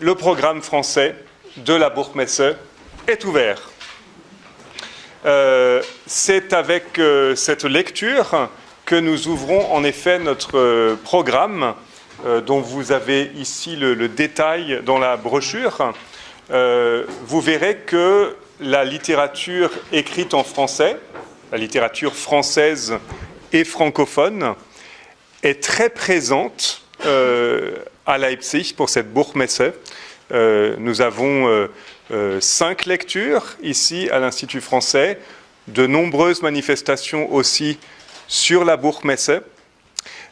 le programme français de la Buchmesse est ouvert. C'est avec cette lecture que nous ouvrons en effet notre programme, dont vous avez ici le détail dans la brochure. Vous verrez que la littérature écrite en français, la littérature française et francophone, est très présente à Leipzig pour cette Buchmesse. Nous avons 5 lectures ici à l'Institut français, de nombreuses manifestations aussi sur la Buchmesse,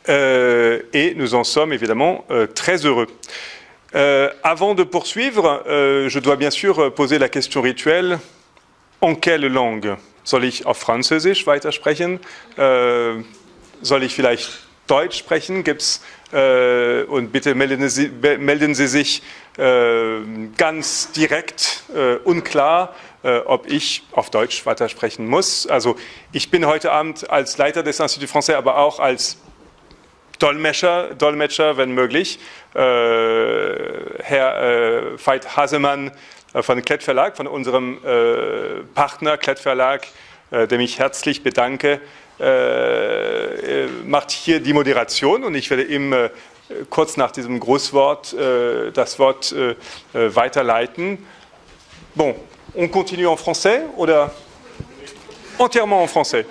et nous en sommes évidemment très heureux. Avant de poursuivre, je dois bien sûr poser la question rituelle: en quelle langue? Soll ich auf Französisch weitersprechen? Soll ich vielleicht Deutsch sprechen? Gibt's und bitte melden Sie sich ganz direkt unklar, ob ich auf Deutsch weitersprechen muss. Also ich bin heute Abend als Leiter des Instituts Français, aber auch als Dolmetscher, wenn möglich. Herr Veit Hasemann von Klett Verlag, von unserem Partner Klett Verlag, dem ich herzlich bedanke, macht hier die Moderation, und ich werde ihm kurz nach diesem Grußwort das Wort weiterleiten. Bon, on continue en français oder entièrement en français?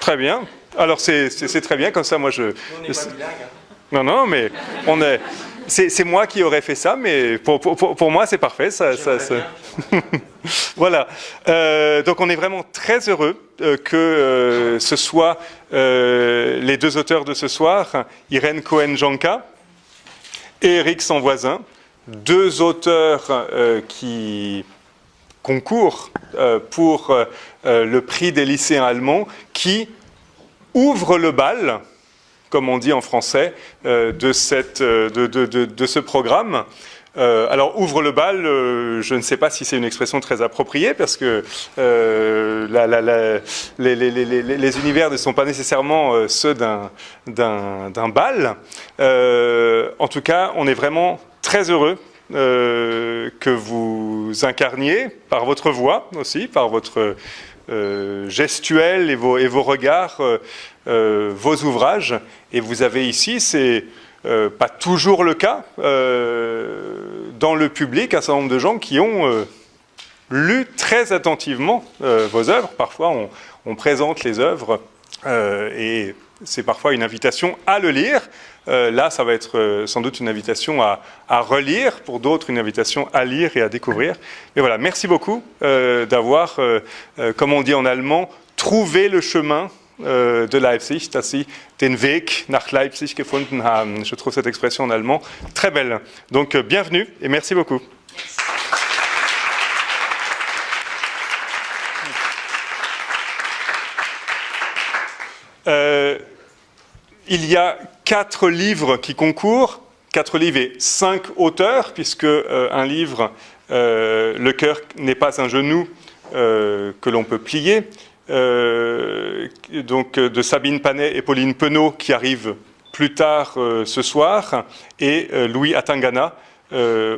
Très bien. Alors c'est très bien, comme ça moi je... Non, mais c'est moi qui aurais fait ça, mais pour moi c'est parfait. Ça. Voilà. Donc on est vraiment très heureux que ce soit les 2 auteurs de ce soir, Irène Cohen-Janka et Éric Sanvoisin, 2 auteurs qui concourent pour le prix des lycéens allemands, qui ouvrent le bal, comme on dit en français, de ce programme. Alors, ouvre le bal, je ne sais pas si c'est une expression très appropriée, parce que les univers ne sont pas nécessairement ceux d'un bal. En tout cas, on est vraiment très heureux que vous incarniez, par votre voix aussi, par votre gestuelle et vos regards, vos ouvrages. Et vous avez ici, c'est pas toujours le cas, dans le public, un certain nombre de gens qui ont lu très attentivement vos œuvres. Parfois, on présente les œuvres et c'est parfois une invitation à le lire. Là, ça va être sans doute une invitation à relire, pour d'autres une invitation à lire et à découvrir. Mais voilà, merci beaucoup d'avoir, comme on dit en allemand, trouvé le chemin de Leipzig, dass Sie den Weg nach Leipzig gefunden haben. Je trouve cette expression en allemand très belle. Donc, bienvenue et merci beaucoup. Il y a 4 livres qui concourent, 4 livres et 5 auteurs, puisque un livre, Le cœur n'est pas un genou que l'on peut plier, donc de Sabine Panet et Pauline Penaud, qui arrivent plus tard ce soir, et Louis Atangana,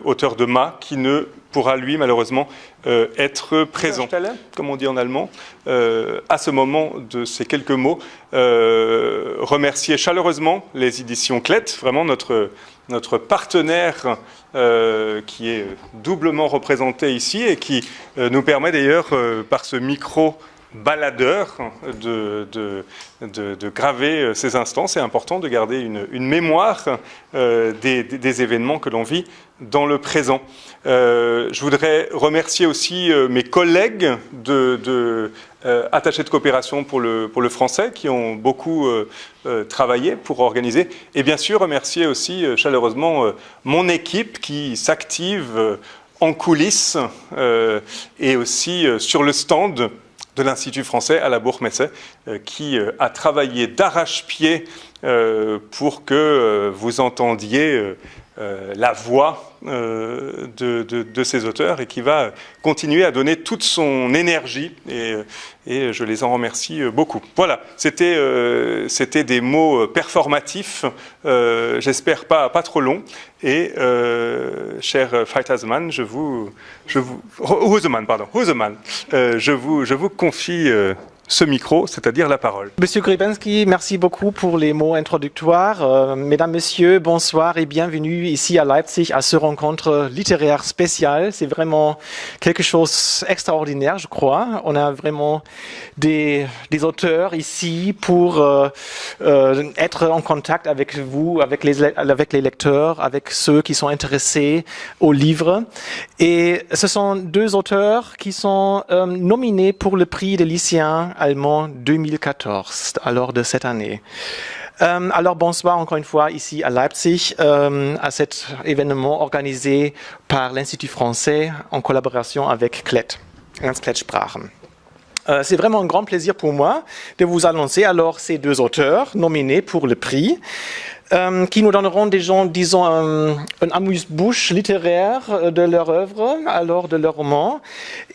auteur de Ma, qui ne pourra lui malheureusement être présent, comme on dit en allemand, à ce moment de ces quelques mots. Remercier chaleureusement les éditions Klett, vraiment notre partenaire qui est doublement représenté ici et qui nous permet d'ailleurs par ce micro baladeur de graver ces instants. C'est important de garder une mémoire des événements que l'on vit dans le présent. Je voudrais remercier aussi mes collègues attachés de coopération pour le français, qui ont beaucoup travaillé pour organiser, et bien sûr remercier aussi chaleureusement mon équipe qui s'active en coulisses et aussi sur le stand de l'Institut français à la Buchmesse, qui a travaillé d'arrache-pied pour que vous entendiez la voix de ces auteurs et qui va continuer à donner toute son énergie et je les en remercie beaucoup. Voilà, c'était des mots performatifs, j'espère pas trop longs et cher Huseman, je vous confie ce micro, c'est-à-dire la parole. Monsieur Grybensky, merci beaucoup pour les mots introductoires. Mesdames, Messieurs, bonsoir et bienvenue ici à Leipzig à ce rencontre littéraire spéciale. C'est vraiment quelque chose d'extraordinaire, je crois. On a vraiment des auteurs ici pour être en contact avec vous, avec les lecteurs, avec ceux qui sont intéressés aux livres. Et ce sont deux auteurs qui sont nominés pour le prix des lycéens allemand 2014, alors de cette année. Alors bonsoir encore une fois ici à Leipzig à cet événement organisé par l'Institut français en collaboration avec CLET, Ernst Klett Sprachen. C'est vraiment un grand plaisir pour moi de vous annoncer alors ces deux auteurs nominés pour le prix. Qui nous donneront disons, un amuse-bouche littéraire de leur œuvre, alors de leur roman.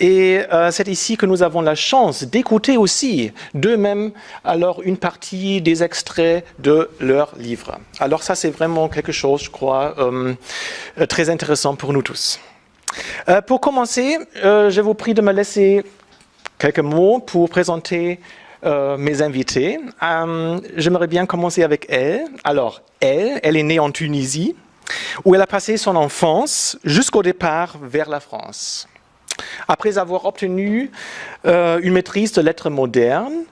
Et c'est ici que nous avons la chance d'écouter aussi d'eux-mêmes alors une partie des extraits de leurs livres. Alors ça, c'est vraiment quelque chose, je crois, très intéressant pour nous tous. Pour commencer, je vous prie de me laisser quelques mots pour présenter mes invités. J'aimerais bien commencer avec elle. Alors, elle est née en Tunisie, où elle a passé son enfance jusqu'au départ vers la France. Après avoir obtenu une maîtrise de lettres modernes,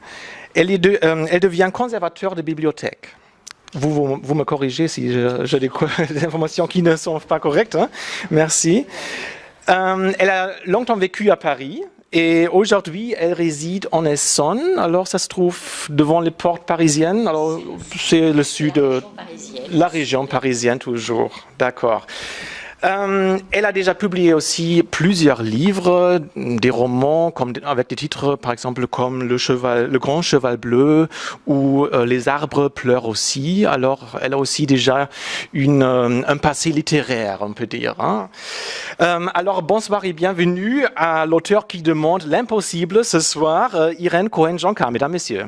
elle devient conservateur de bibliothèque. Vous me corrigez si je dis des informations qui ne sont pas correctes. Hein? Merci. Elle a longtemps vécu à Paris. Et aujourd'hui, elle réside en Essonne. Alors, ça se trouve devant les portes parisiennes. Alors, c'est le sud, la région parisienne toujours. D'accord. Elle a déjà publié aussi plusieurs livres, des romans avec des titres, par exemple, comme Le Grand Cheval Bleu ou Les Arbres pleurent aussi. Alors, elle a aussi déjà un passé littéraire, on peut dire. Hein. Alors, bonsoir et bienvenue à l'auteur qui demande l'impossible ce soir, Irène Cohen-Janka, mesdames, messieurs.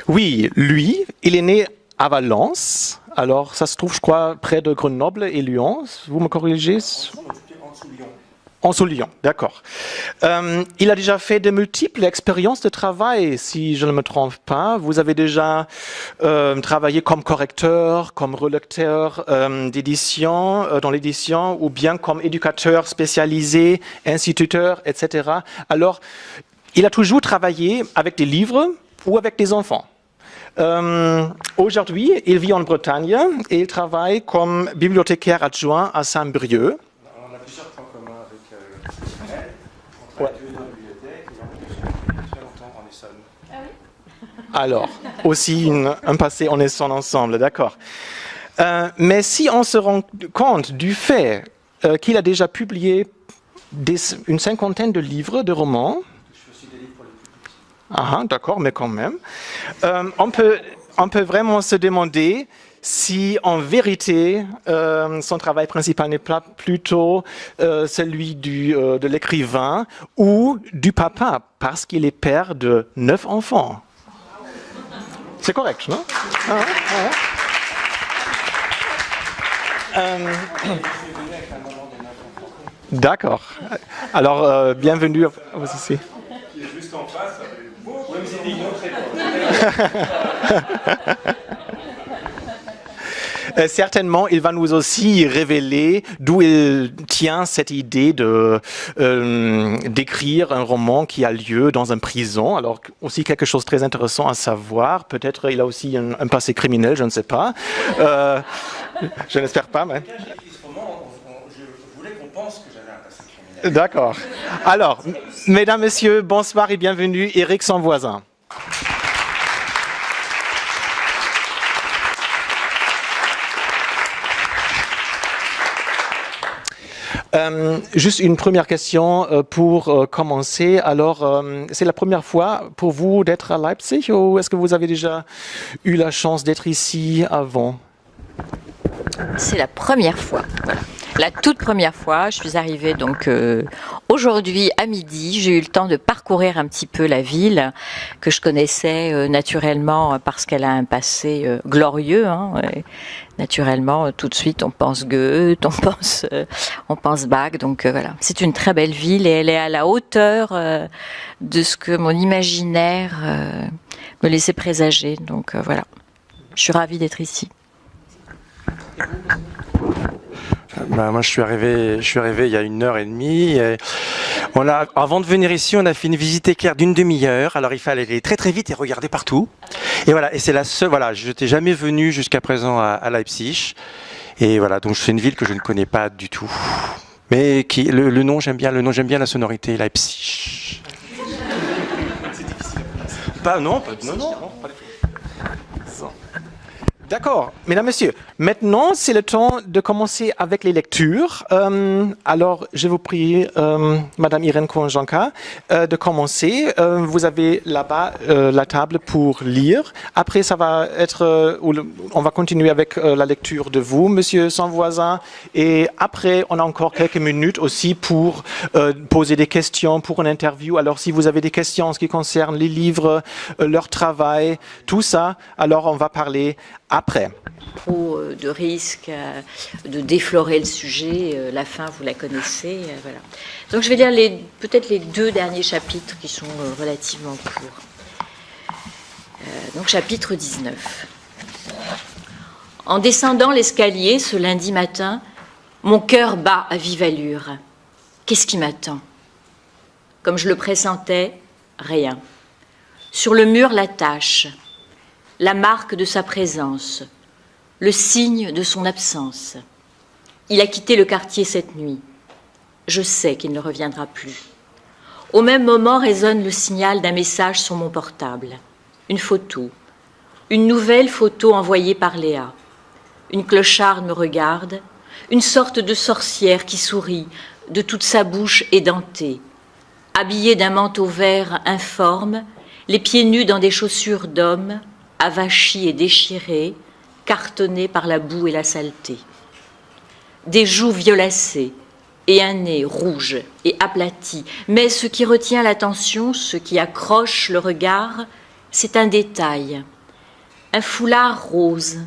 Oui, lui, il est né à Valence. Alors, ça se trouve, je crois, près de Grenoble et Lyon. Vous me corrigez? En Sous-Lyon, d'accord. Il a déjà fait de multiples expériences de travail, si je ne me trompe pas. Vous avez déjà travaillé comme correcteur, comme relecteur d'édition, dans l'édition, ou bien comme éducateur spécialisé, instituteur, etc. Alors, il a toujours travaillé avec des livres ou avec des enfants. Aujourd'hui, il vit en Bretagne et il travaille comme bibliothécaire adjoint à Saint-Brieuc. On a plusieurs points communs avec elle. On travaille tous les deux dans la bibliothèque et on a très longtemps en Essonne. Ah oui. Alors, aussi un passé en Essonne ensemble, d'accord. Mais si on se rend compte du fait qu'il a déjà publié une cinquantaine de livres, de romans. Ah, d'accord, mais quand même. On peut vraiment se demander si, en vérité, son travail principal n'est pas plutôt celui de l'écrivain ou du papa, parce qu'il est père de 9 enfants. C'est correct, non? D'accord. Alors, bienvenue à vous ici. Qui est juste en face. Oui, mais c'était une autre époque. Certainement, il va nous aussi révéler d'où il tient cette idée d'écrire un roman qui a lieu dans une prison. Alors, aussi quelque chose de très intéressant à savoir. Peut-être il a aussi un passé criminel, je ne sais pas. Je n'espère pas, mais... D'accord. Alors, mesdames, messieurs, bonsoir et bienvenue, Éric Sanvoisin. Juste une première question pour commencer. Alors, c'est la première fois pour vous d'être à Leipzig ou est-ce que vous avez déjà eu la chance d'être ici avant? C'est la première fois, voilà. La toute première fois, je suis arrivée donc aujourd'hui à midi. J'ai eu le temps de parcourir un petit peu la ville que je connaissais naturellement parce qu'elle a un passé glorieux. Hein, naturellement, tout de suite, on pense Goethe, on pense Bach. Donc voilà, c'est une très belle ville et elle est à la hauteur de ce que mon imaginaire me laissait présager. Donc voilà, je suis ravie d'être ici. Moi, je suis arrivé il y a 1h30. Avant de venir ici, on a fait une visite éclair d'une demi-heure. Alors, il fallait aller très très vite et regarder partout. Et voilà, et c'est la seule. Voilà, je n'étais jamais venu jusqu'à présent à Leipzig. Et voilà, donc c'est une ville que je ne connais pas du tout. Mais le nom, j'aime bien la sonorité Leipzig. C'est difficile. Non. D'accord, mesdames, messieurs. Maintenant, c'est le temps de commencer avec les lectures. Alors, je vous prie, Madame Irène Cohen-Janka, de commencer. Vous avez là-bas la table pour lire. Après, ça va être, on va continuer avec la lecture de vous, Monsieur Sanvoisin. Et après, on a encore quelques minutes aussi pour poser des questions pour une interview. Alors, si vous avez des questions en ce qui concerne les livres, leur travail, tout ça, alors on va parler après. Trop de risques de déflorer le sujet. La fin, vous la connaissez. Voilà. Donc, je vais lire peut-être les 2 derniers chapitres qui sont relativement courts. Donc, chapitre 19. En descendant l'escalier ce lundi matin, mon cœur bat à vive allure. Qu'est-ce qui m'attend? Comme je le pressentais, rien. Sur le mur, la tache, la marque de sa présence, le signe de son absence. Il a quitté le quartier cette nuit. Je sais qu'il ne reviendra plus. Au même moment résonne le signal d'un message sur mon portable. Une photo. Une nouvelle photo envoyée par Léa. Une clocharde me regarde, une sorte de sorcière qui sourit de toute sa bouche édentée. Habillée d'un manteau vert informe, les pieds nus dans des chaussures d'homme, avachis et déchirés, cartonnés par la boue et la saleté. Des joues violacées et un nez rouge et aplati. Mais ce qui retient l'attention, ce qui accroche le regard, c'est un détail. Un foulard rose,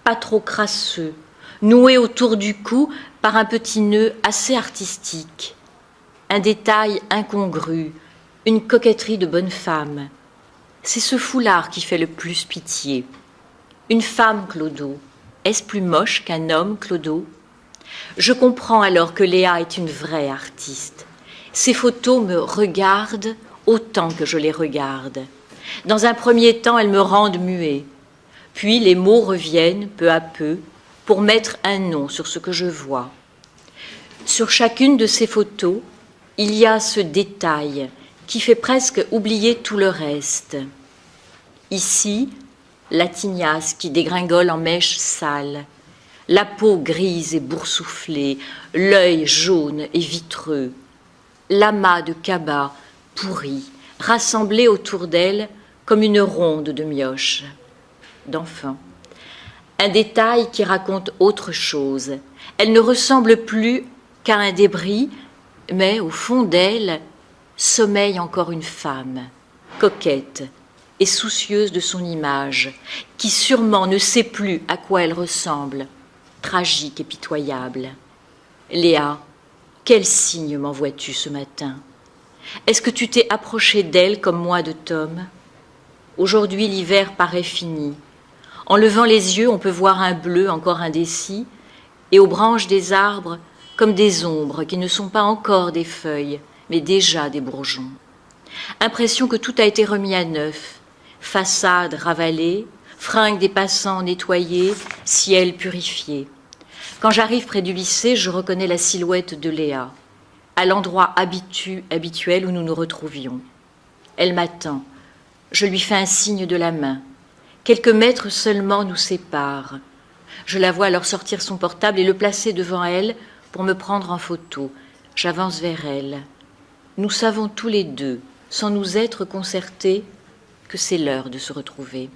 pas trop crasseux, noué autour du cou par un petit nœud assez artistique. Un détail incongru, une coquetterie de bonne femme. C'est ce foulard qui fait le plus pitié. Une femme, Clodo. Est-ce plus moche qu'un homme, Clodo? Je comprends alors que Léa est une vraie artiste. Ces photos me regardent autant que je les regarde. Dans un premier temps, elles me rendent muet. Puis les mots reviennent peu à peu pour mettre un nom sur ce que je vois. Sur chacune de ces photos, il y a ce détail qui fait presque oublier tout le reste. Ici, la tignasse qui dégringole en mèches sales, la peau grise et boursouflée, l'œil jaune et vitreux, l'amas de cabas pourri, rassemblé autour d'elle comme une ronde de mioches, d'enfants. Un détail qui raconte autre chose. Elle ne ressemble plus qu'à un débris, mais au fond d'elle sommeille encore une femme, coquette et soucieuse de son image, qui sûrement ne sait plus à quoi elle ressemble, tragique et pitoyable. Léa, quel signe m'envoies-tu ce matin? Est-ce que tu t'es approchée d'elle comme moi de Tom? Aujourd'hui, l'hiver paraît fini. En levant les yeux, on peut voir un bleu encore indécis, et aux branches des arbres, comme des ombres qui ne sont pas encore des feuilles, mais déjà des bourgeons. Impression que tout a été remis à neuf, façade ravalée, fringues des passants nettoyées, ciel purifié. Quand j'arrive près du lycée, je reconnais la silhouette de Léa, à l'endroit habituel où nous nous retrouvions. Elle m'attend. Je lui fais un signe de la main. Quelques mètres seulement nous séparent. Je la vois alors sortir son portable et le placer devant elle pour me prendre en photo. J'avance vers elle. Nous savons tous les deux, sans nous être concertés, que c'est l'heure de se retrouver.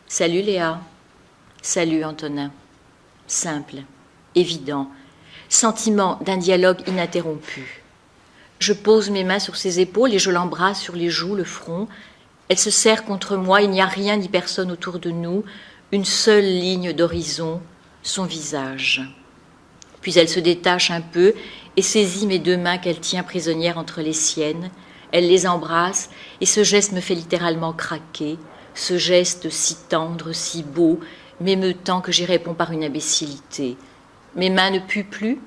Salut Léa. Salut Antonin. simple, évident, sentiment d'un dialogue ininterrompu. Je pose mes mains sur ses épaules et je l'embrasse sur les joues, le front. Elle se serre contre moi, il n'y a rien ni personne autour de nous, une seule ligne d'horizon, son visage. Puis elle se détache un peu et saisit mes deux mains qu'elle tient prisonnières entre les siennes. Elle les embrasse et ce geste me fait littéralement craquer, ce geste si tendre, si beau, m'émeutant que j'y réponds par une imbécilité. Mes mains ne puent plus?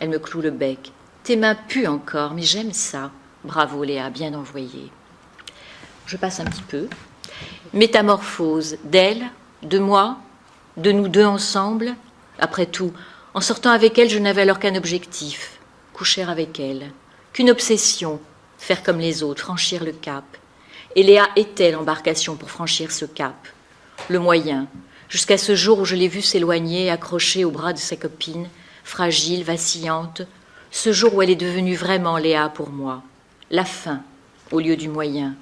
Elle me cloue le bec. Tes mains puent encore, mais j'aime ça. Bravo Léa, bien envoyé. Je passe un petit peu. Métamorphose d'elle, de moi, de nous deux ensemble. Après tout, en sortant avec elle, je n'avais alors qu'un objectif, coucher avec elle. Qu'une obsession, faire comme les autres, franchir le cap. Et Léa était l'embarcation pour franchir ce cap. Le moyen, jusqu'à ce jour où je l'ai vue s'éloigner, accrochée au bras de sa copine, fragile, vacillante. Ce jour où elle est devenue vraiment Léa pour moi. La fin, au lieu du moyen.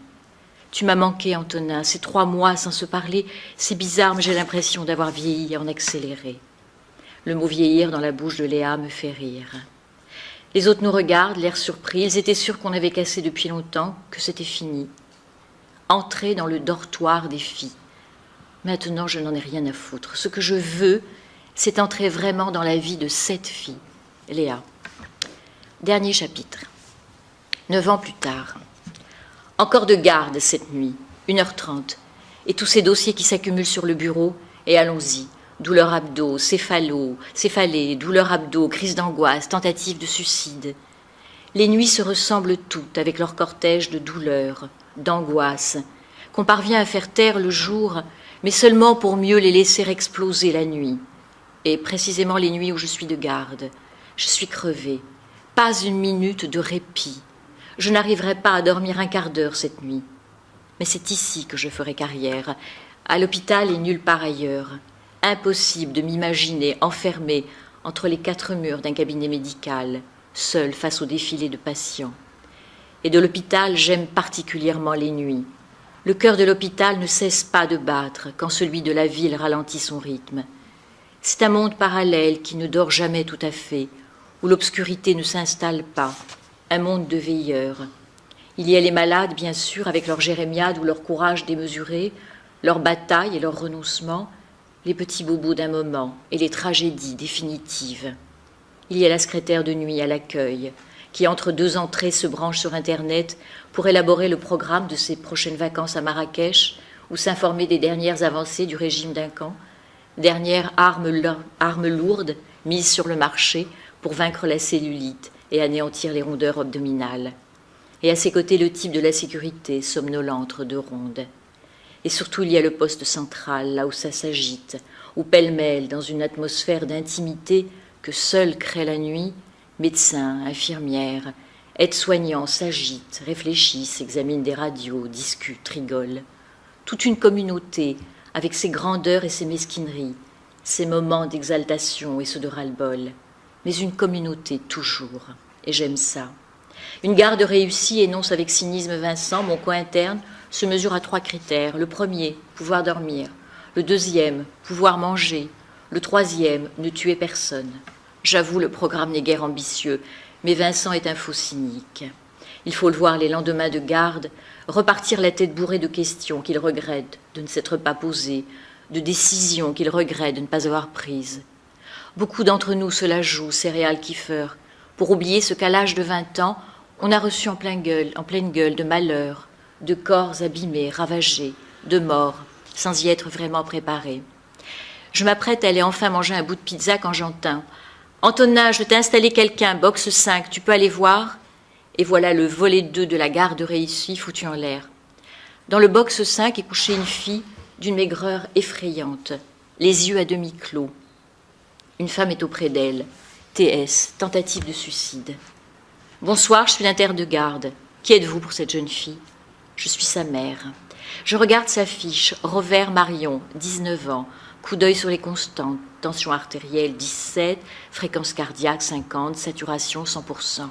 Tu m'as manqué, Antonin, ces 3 mois sans se parler, c'est bizarre, mais j'ai l'impression d'avoir vieilli en accéléré. Le mot vieillir dans la bouche de Léa me fait rire. Les autres nous regardent, l'air surpris, ils étaient sûrs qu'on avait cassé depuis longtemps, que c'était fini. Entrer dans le dortoir des filles. Maintenant, je n'en ai rien à foutre. Ce que je veux, c'est entrer vraiment dans la vie de cette fille, Léa. Dernier chapitre. 9 ans plus tard. Encore de garde cette nuit, 1h30, et tous ces dossiers qui s'accumulent sur le bureau, et allons-y. Douleur abdos, céphalée, douleur abdos, crise d'angoisse, tentative de suicide. Les nuits se ressemblent toutes avec leur cortège de douleurs, d'angoisse, qu'on parvient à faire taire le jour, mais seulement pour mieux les laisser exploser la nuit. Et précisément les nuits où je suis de garde. Je suis crevée. Pas une minute de répit. Je n'arriverai pas à dormir un quart d'heure cette nuit. Mais c'est ici que je ferai carrière, à l'hôpital et nulle part ailleurs. Impossible de m'imaginer enfermée entre les 4 murs d'un cabinet médical, seule face au défilé de patients. Et de l'hôpital, j'aime particulièrement les nuits. Le cœur de l'hôpital ne cesse pas de battre quand celui de la ville ralentit son rythme. C'est un monde parallèle qui ne dort jamais tout à fait, où l'obscurité ne s'installe pas, un monde de veilleurs. Il y a les malades, bien sûr, avec leur jérémiade ou leur courage démesuré, leur bataille et leur renoncement, les petits bobos d'un moment et les tragédies définitives. Il y a la secrétaire de nuit à l'accueil, qui entre 2 entrées se branche sur Internet pour élaborer le programme de ses prochaines vacances à Marrakech ou s'informer des dernières avancées du régime d'un camp, dernière arme lourde mise sur le marché pour vaincre la cellulite et anéantir les rondeurs abdominales. Et à ses côtés, le type de la sécurité, somnolent entre 2 rondes. Et surtout, il y a le poste central, là où ça s'agite, où pêle-mêle, dans une atmosphère d'intimité que seule crée la nuit, médecins, infirmières, aides-soignants s'agitent, réfléchissent, examinent des radios, discutent, rigolent. Toute une communauté, avec ses grandeurs et ses mesquineries, ses moments d'exaltation et ceux de ras-le-bol. Mais une communauté toujours, et j'aime ça. Une garde réussie, énonce avec cynisme Vincent, mon coin interne, se mesure à 3 critères. Le premier, pouvoir dormir. Le deuxième, pouvoir manger. Le troisième, ne tuer personne. J'avoue, le programme n'est guère ambitieux, mais Vincent est un faux cynique. Il faut le voir les lendemains de garde, repartir la tête bourrée de questions qu'il regrette de ne s'être pas posées, de décisions qu'il regrette de ne pas avoir prises. Beaucoup d'entre nous se la jouent, céréales kiffer, pour oublier ce qu'à l'âge de 20 ans, on a reçu en pleine gueule de malheurs, de corps abîmés, ravagés, de morts, sans y être vraiment préparés. Je m'apprête à aller enfin manger un bout de pizza quand j'entends « Antonin, je t'ai installé quelqu'un, box 5, tu peux aller voir ?» Et voilà le volet 2 de la garde réussie, foutu en l'air. Dans le box 5 est couchée une fille d'une maigreur effrayante, les yeux à demi clos. Une femme est auprès d'elle. TS, tentative de suicide. « Bonsoir, je suis l'inter de garde. Qui êtes-vous pour cette jeune fille ?» Je suis sa mère. Je regarde sa fiche. Revers Marion, 19 ans. Coup d'œil sur les constantes. Tension artérielle 17, fréquence cardiaque 50, saturation 100%.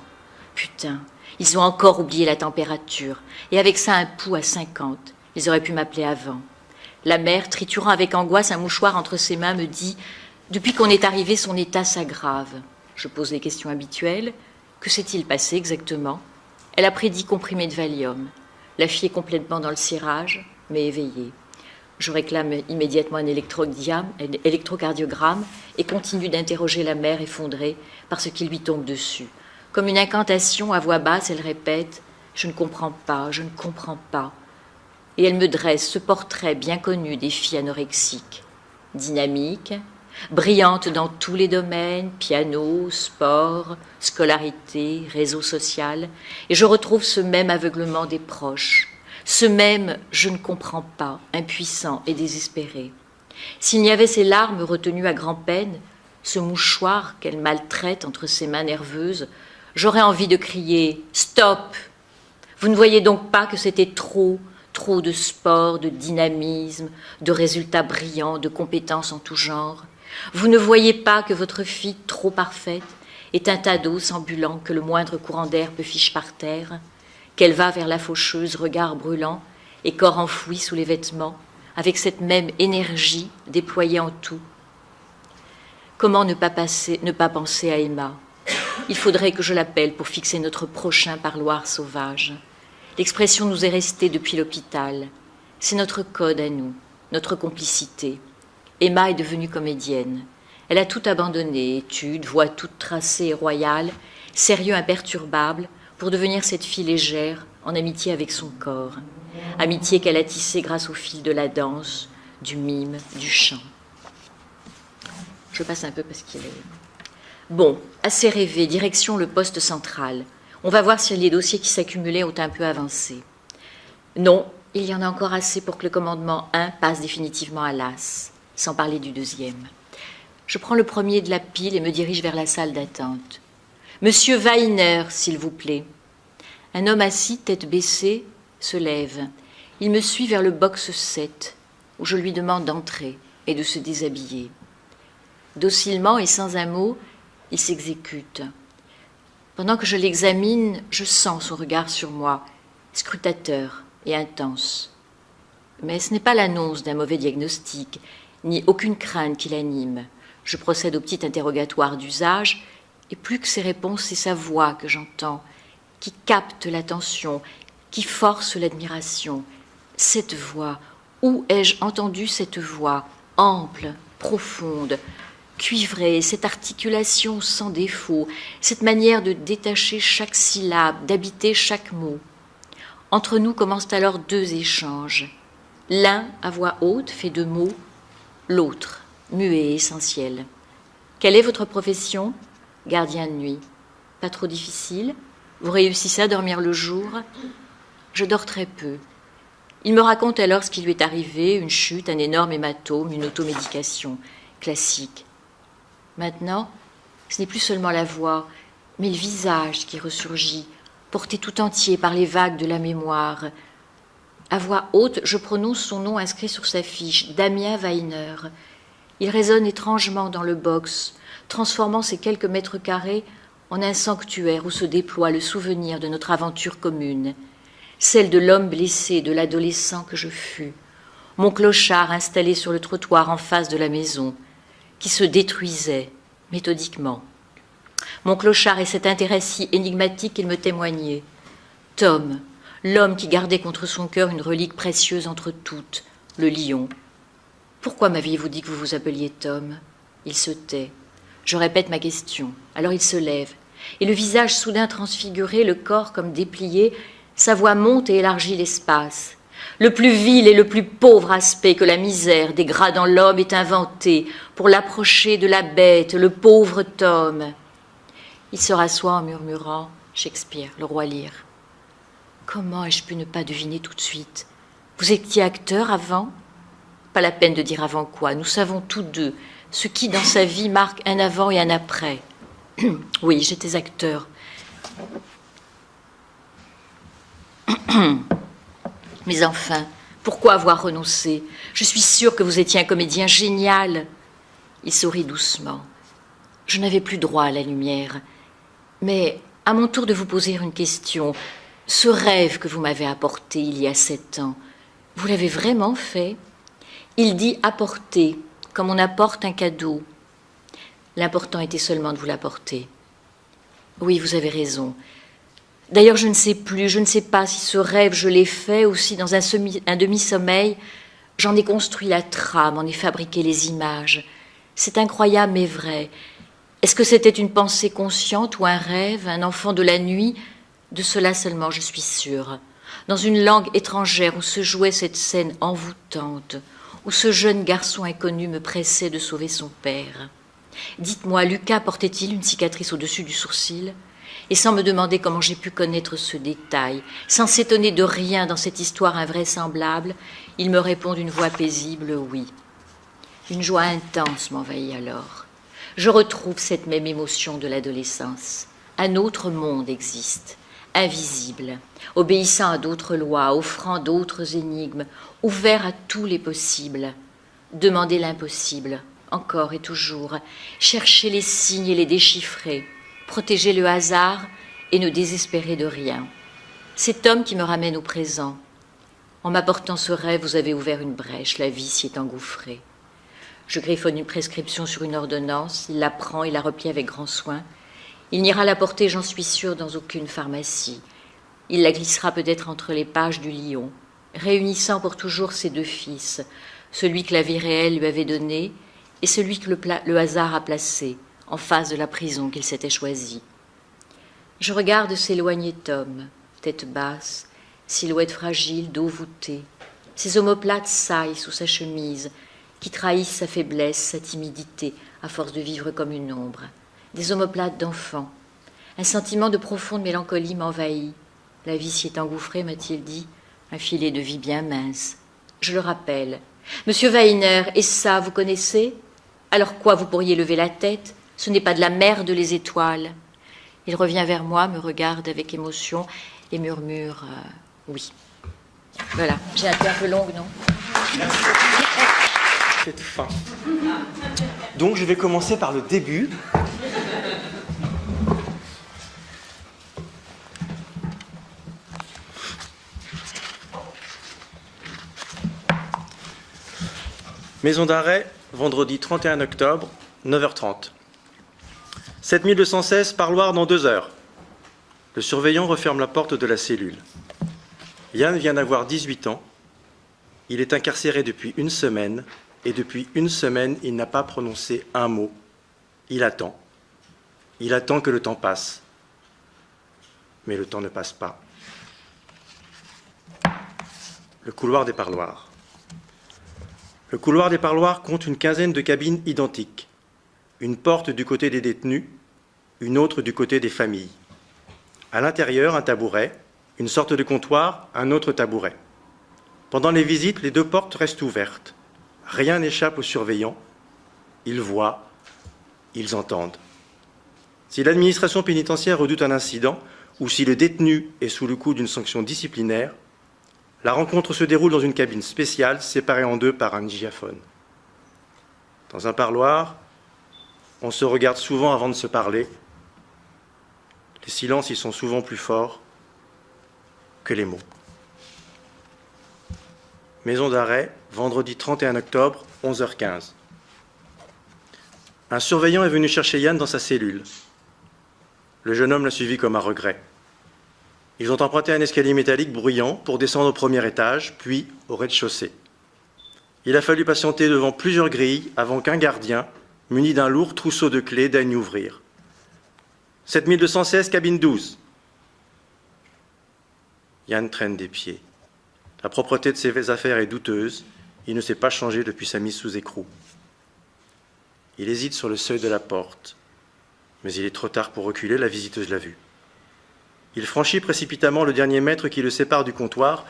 Putain, ils ont encore oublié la température. Et avec ça, un pouls à 50. Ils auraient pu m'appeler avant. La mère, triturant avec angoisse un mouchoir entre ses mains, me dit « Depuis qu'on est arrivé, son état s'aggrave. Je pose les questions habituelles. Que s'est-il passé exactement? Elle a pris 10 comprimés de Valium. La fille est complètement dans le cirage, mais éveillée. Je réclame immédiatement un électrocardiogramme et continue d'interroger la mère effondrée par ce qui lui tombe dessus. Comme une incantation à voix basse, elle répète « Je ne comprends pas, je ne comprends pas ». Et elle me dresse ce portrait bien connu des filles anorexiques. Dynamique, brillante dans tous les domaines, piano, sport, scolarité, réseau social, et je retrouve ce même aveuglement des proches, ce même « je ne comprends pas », impuissant et désespéré. S'il n'y avait ces larmes retenues à grand-peine, ce mouchoir qu'elle maltraite entre ses mains nerveuses, j'aurais envie de crier « Stop ! Vous ne voyez donc pas que c'était trop de sport, de dynamisme, de résultats brillants, de compétences en tout genre. Vous ne voyez pas que votre fille, trop parfaite, est un tas d'os ambulant que le moindre courant d'air peut fiche par terre, qu'elle va vers la faucheuse, regard brûlant et corps enfoui sous les vêtements, avec cette même énergie déployée en tout. Comment ne pas penser à Emma? Il faudrait que je l'appelle pour fixer notre prochain parloir sauvage. L'expression nous est restée depuis l'hôpital. C'est notre code à nous, notre complicité. Emma est devenue comédienne. Elle a tout abandonné, études, voix toute tracée et royale, sérieux imperturbable, pour devenir cette fille légère, en amitié avec son corps. Amitié qu'elle a tissée grâce au fil de la danse, du mime, du chant. Je passe un peu parce qu'il est... Bon, assez rêvé, direction le poste central. On va voir si les dossiers qui s'accumulaient ont un peu avancé. Non, il y en a encore assez pour que le commandement 1 passe définitivement à l'as, sans parler du deuxième. Je prends le premier de la pile et me dirige vers la salle d'attente. Monsieur Weiner, s'il vous plaît. Un homme assis, tête baissée, se lève. Il me suit vers le box 7, où je lui demande d'entrer et de se déshabiller. Docilement et sans un mot, il s'exécute. Pendant que je l'examine, je sens son regard sur moi, scrutateur et intense. Mais ce n'est pas l'annonce d'un mauvais diagnostic, ni aucune crainte qui l'anime. Je procède au petit interrogatoire d'usage, et plus que ses réponses, c'est sa voix que j'entends, qui capte l'attention, qui force l'admiration. Cette voix, où ai-je entendu cette voix, ample, profonde, cuivrée, cette articulation sans défaut, cette manière de détacher chaque syllabe, d'habiter chaque mot. Entre nous commencent alors 2 échanges. L'un, à voix haute, fait 2 mots, l'autre, muet et essentiel. Quelle est votre profession? Gardien de nuit. Pas trop difficile? Vous réussissez à dormir le jour? Je dors très peu. Il me raconte alors ce qui lui est arrivé, une chute, un énorme hématome, une automédication, classique. Maintenant, ce n'est plus seulement la voix, mais le visage qui ressurgit, porté tout entier par les vagues de la mémoire. À voix haute, je prononce son nom inscrit sur sa fiche, Damien Weiner. Il résonne étrangement dans le box, transformant ces quelques mètres carrés en un sanctuaire où se déploie le souvenir de notre aventure commune, celle de l'homme blessé, de l'adolescent que je fus, mon clochard installé sur le trottoir en face de la maison, qui se détruisait méthodiquement. Mon clochard et cet intérêt si énigmatique qu'il me témoignait. Tom, l'homme qui gardait contre son cœur une relique précieuse entre toutes, le lion. Pourquoi m'aviez-vous dit que vous vous appeliez Tom? Il se tait. Je répète ma question. Alors il se lève. Et le visage soudain transfiguré, le corps comme déplié, sa voix monte et élargit l'espace. Le plus vil et le plus pauvre aspect que la misère dégradant l'homme est inventé pour l'approcher de la bête, le pauvre Tom. Il se rassoit en murmurant Shakespeare, le roi Lear. Comment ai-je pu ne pas deviner tout de suite? Vous étiez acteur avant? Pas la peine de dire avant quoi. Nous savons tous deux ce qui dans sa vie marque un avant et un après. Oui, j'étais acteur. Mais enfin, pourquoi avoir renoncé? Je suis sûre que vous étiez un comédien génial. Il sourit doucement. Je n'avais plus droit à la lumière. Mais à mon tour de vous poser une question, ce rêve que vous m'avez apporté il y a 7 ans, vous l'avez vraiment fait? Il dit apporter, comme on apporte un cadeau. L'important était seulement de vous l'apporter. Oui, vous avez raison. D'ailleurs, je ne sais plus, je ne sais pas si ce rêve je l'ai fait ou si dans un demi-sommeil, j'en ai construit la trame, en ai fabriqué les images. C'est incroyable mais vrai. Est-ce que c'était une pensée consciente ou un rêve, un enfant de la nuit? De cela seulement je suis sûre. Dans une langue étrangère où se jouait cette scène envoûtante, où ce jeune garçon inconnu me pressait de sauver son père. Dites-moi, Lucas portait-il une cicatrice au-dessus du sourcil? Et sans me demander comment j'ai pu connaître ce détail, sans s'étonner de rien dans cette histoire invraisemblable, il me répond d'une voix paisible, oui. Une joie intense m'envahit alors. Je retrouve cette même émotion de l'adolescence. Un autre monde existe, invisible, obéissant à d'autres lois, offrant d'autres énigmes, ouvert à tous les possibles. Demander l'impossible, encore et toujours, chercher les signes et les déchiffrer, protéger le hasard et ne désespérer de rien. Cet homme qui me ramène au présent. En m'apportant ce rêve, vous avez ouvert une brèche, la vie s'y est engouffrée. Je griffonne une prescription sur une ordonnance, il la prend et la replie avec grand soin. Il n'ira la porter, j'en suis sûre, dans aucune pharmacie. Il la glissera peut-être entre les pages du Lion, réunissant pour toujours ses deux fils, celui que la vie réelle lui avait donné et celui que le hasard a placé en face de la prison qu'il s'était choisie. Je regarde s'éloigner Tom, tête basse, silhouette fragile, dos voûté. Ses omoplates saillent sous sa chemise, qui trahissent sa faiblesse, sa timidité, à force de vivre comme une ombre. Des omoplates d'enfant. Un sentiment de profonde mélancolie m'envahit. La vie s'y est engouffrée, m'a-t-il dit, un filet de vie bien mince. Je le rappelle. Monsieur Weiner, et ça, vous connaissez? Alors quoi, vous pourriez lever la tête? Ce n'est pas de la merde, les étoiles. Il revient vers moi, me regarde avec émotion et murmure oui. Voilà, j'ai été un peu longue, non? Cette fin. Donc je vais commencer par le début. Maison d'arrêt, vendredi 31 octobre, 9h30. 7216, parloir dans 2 heures. Le surveillant referme la porte de la cellule. Yann vient d'avoir 18 ans. Il est incarcéré depuis 1 semaine, et depuis 1 semaine, il n'a pas prononcé un mot. Il attend. Il attend que le temps passe. Mais le temps ne passe pas. Le couloir des parloirs. Le couloir des parloirs compte une quinzaine de cabines identiques. Une porte du côté des détenus, une autre du côté des familles. À l'intérieur, un tabouret, une sorte de comptoir, un autre tabouret. Pendant les visites, les 2 portes restent ouvertes. Rien n'échappe aux surveillants. Ils voient, ils entendent. Si l'administration pénitentiaire redoute un incident, ou si le détenu est sous le coup d'une sanction disciplinaire, la rencontre se déroule dans une cabine spéciale, séparée en 2 par un diaphone. Dans un parloir, on se regarde souvent avant de se parler. Les silences y sont souvent plus forts que les mots. Maison d'arrêt, vendredi 31 octobre, 11h15. Un surveillant est venu chercher Yann dans sa cellule. Le jeune homme l'a suivi comme un regret. Ils ont emprunté un escalier métallique bruyant pour descendre au 1er étage, puis au rez-de-chaussée. Il a fallu patienter devant plusieurs grilles avant qu'un gardien, muni d'un lourd trousseau de clés, daigne ouvrir. 7216, cabine 12. Yann traîne des pieds. La propreté de ses affaires est douteuse. Il ne s'est pas changé depuis sa mise sous écrou. Il hésite sur le seuil de la porte. Mais il est trop tard pour reculer, la visiteuse l'a vu. Il franchit précipitamment le dernier mètre qui le sépare du comptoir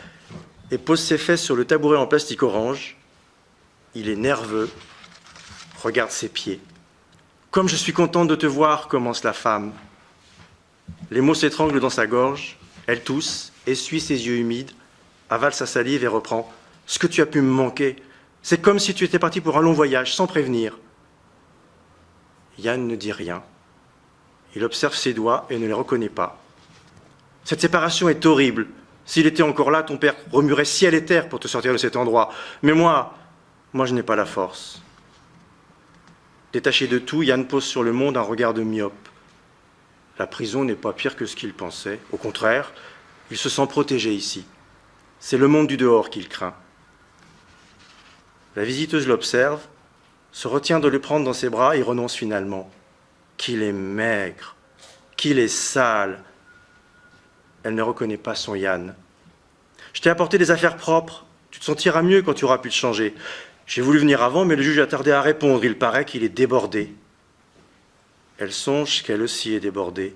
et pose ses fesses sur le tabouret en plastique orange. Il est nerveux, regarde ses pieds. « Comme je suis contente de te voir », commence la femme. Les mots s'étranglent dans sa gorge. Elle tousse, essuie ses yeux humides, avale sa salive et reprend. « Ce que tu as pu me manquer, c'est comme si tu étais parti pour un long voyage, sans prévenir. » Yann ne dit rien. Il observe ses doigts et ne les reconnaît pas. Cette séparation est horrible. S'il était encore là, ton père remuerait ciel et terre pour te sortir de cet endroit. Mais moi, je n'ai pas la force. Détaché de tout, Yann pose sur le monde un regard de myope. La prison n'est pas pire que ce qu'il pensait. Au contraire, il se sent protégé ici. C'est le monde du dehors qu'il craint. La visiteuse l'observe, se retient de le prendre dans ses bras et renonce finalement. Qu'il est maigre, qu'il est sale. Elle ne reconnaît pas son Yann. Je t'ai apporté des affaires propres. Tu te sentiras mieux quand tu auras pu te changer. J'ai voulu venir avant, mais le juge a tardé à répondre. Il paraît qu'il est débordé. Elle songe qu'elle aussi est débordée.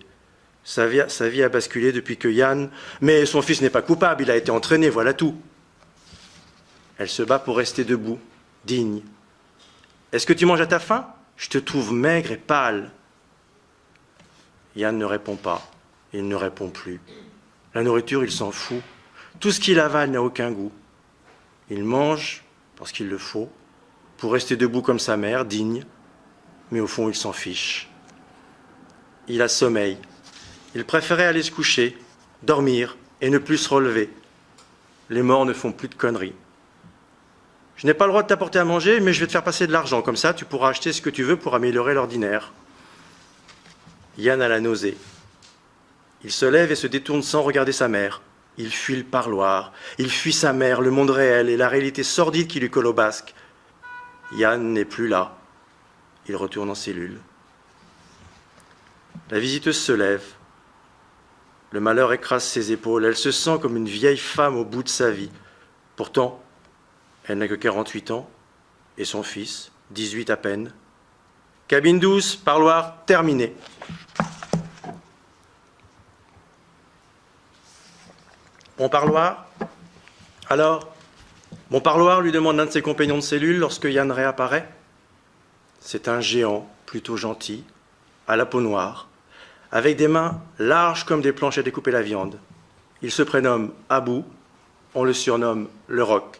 Sa vie a basculé depuis que Yann... Mais son fils n'est pas coupable, il a été entraîné, voilà tout. Elle se bat pour rester debout, digne. Est-ce que tu manges à ta faim? Je te trouve maigre et pâle. Yann ne répond pas. Il ne répond plus. La nourriture, il s'en fout. Tout ce qu'il avale n'a aucun goût. Il mange, parce qu'il le faut, pour rester debout comme sa mère, digne, mais au fond, il s'en fiche. Il a sommeil. Il préférait aller se coucher, dormir et ne plus se relever. Les morts ne font plus de conneries. Je n'ai pas le droit de t'apporter à manger, mais je vais te faire passer de l'argent. Comme ça, tu pourras acheter ce que tu veux pour améliorer l'ordinaire. Yann a la nausée. Il se lève et se détourne sans regarder sa mère. Il fuit le parloir. Il fuit sa mère, le monde réel et la réalité sordide qui lui colle au basque. Yann n'est plus là. Il retourne en cellule. La visiteuse se lève. Le malheur écrase ses épaules. Elle se sent comme une vieille femme au bout de sa vie. Pourtant, elle n'a que 48 ans, et son fils, 18 à peine. Cabine 12, parloir terminé. Bon parloir? Alors? Bon parloir, lui demande l'un de ses compagnons de cellule lorsque Yann réapparaît. C'est un géant, plutôt gentil, à la peau noire, avec des mains larges comme des planches à découper la viande. Il se prénomme Abou, on le surnomme le Roc.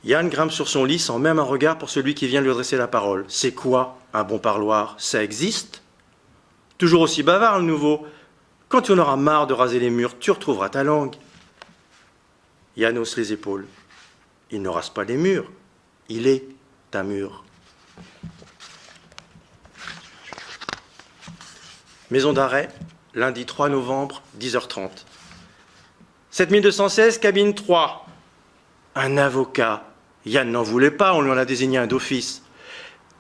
Yann grimpe sur son lit sans même un regard pour celui qui vient lui adresser la parole. C'est quoi un bon parloir? Ça existe? Toujours aussi bavard le nouveau. Quand tu en auras marre de raser les murs, tu retrouveras ta langue. Yann hausse les épaules. Il ne rase pas les murs, il est un mur. Maison d'arrêt, lundi 3 novembre, 10h30. 7216, cabine 3. Un avocat. Yann n'en voulait pas, on lui en a désigné un d'office.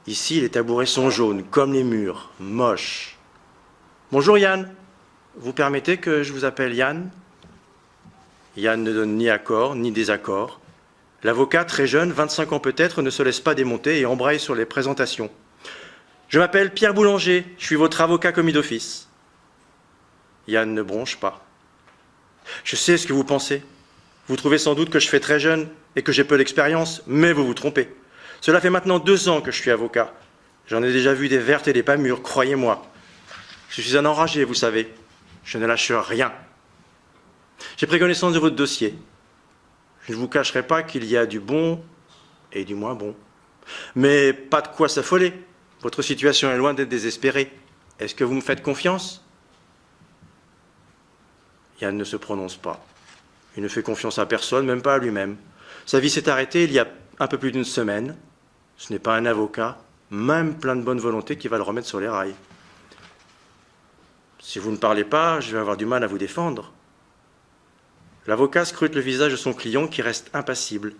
Ici, les tabourets sont jaunes, comme les murs, moches. Bonjour Yann, vous permettez que je vous appelle Yann? Yann ne donne ni accord, ni désaccord. L'avocat, très jeune, 25 ans peut-être, ne se laisse pas démonter et embraye sur les présentations. Je m'appelle Pierre Boulanger, je suis votre avocat commis d'office. Yann ne bronche pas. Je sais ce que vous pensez. Vous trouvez sans doute que je fais très jeune et que j'ai peu d'expérience, mais vous vous trompez. Cela fait maintenant 2 ans que je suis avocat. J'en ai déjà vu des vertes et des pas mûres, croyez-moi. Je suis un enragé, vous savez. Je ne lâche rien. J'ai pris connaissance de votre dossier. Je ne vous cacherai pas qu'il y a du bon et du moins bon. Mais pas de quoi s'affoler. Votre situation est loin d'être désespérée. Est-ce que vous me faites confiance? Yann ne se prononce pas. Il ne fait confiance à personne, même pas à lui-même. Sa vie s'est arrêtée il y a un peu plus d'1 semaine. Ce n'est pas un avocat, même plein de bonne volonté, qui va le remettre sur les rails. Si vous ne parlez pas, je vais avoir du mal à vous défendre. L'avocat scrute le visage de son client qui reste impassible.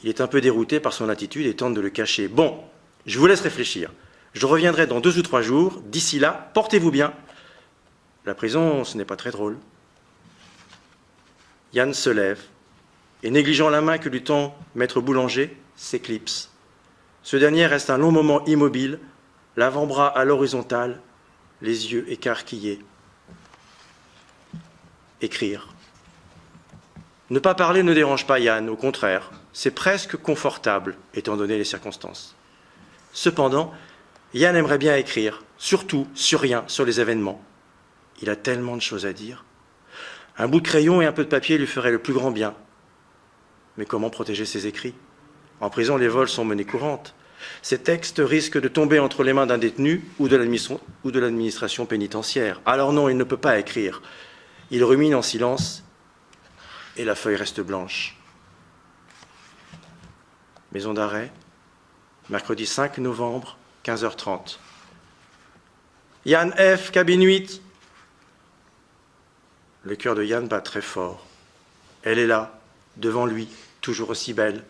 Il est un peu dérouté par son attitude et tente de le cacher. Bon, je vous laisse réfléchir. Je reviendrai dans 2 ou 3 jours. D'ici là, portez-vous bien. La prison, ce n'est pas très drôle. Yann se lève et, négligeant la main que lui tend maître Boulanger, s'éclipse. Ce dernier reste un long moment immobile, l'avant-bras à l'horizontale, les yeux écarquillés. Écrire. Ne pas parler ne dérange pas Yann, au contraire, c'est presque confortable, étant donné les circonstances. Cependant, Yann aimerait bien écrire, surtout sur rien, sur les événements. Il a tellement de choses à dire. Un bout de crayon et un peu de papier lui ferait le plus grand bien. Mais comment protéger ses écrits? En prison, les vols sont monnaie courante. Ces textes risquent de tomber entre les mains d'un détenu ou de l'administration pénitentiaire. Alors non, il ne peut pas écrire. Il rumine en silence et la feuille reste blanche. Maison d'arrêt, mercredi 5 novembre, 15h30. Yann F, cabine 8. Le cœur de Yann bat très fort. Elle est là, devant lui, toujours aussi belle.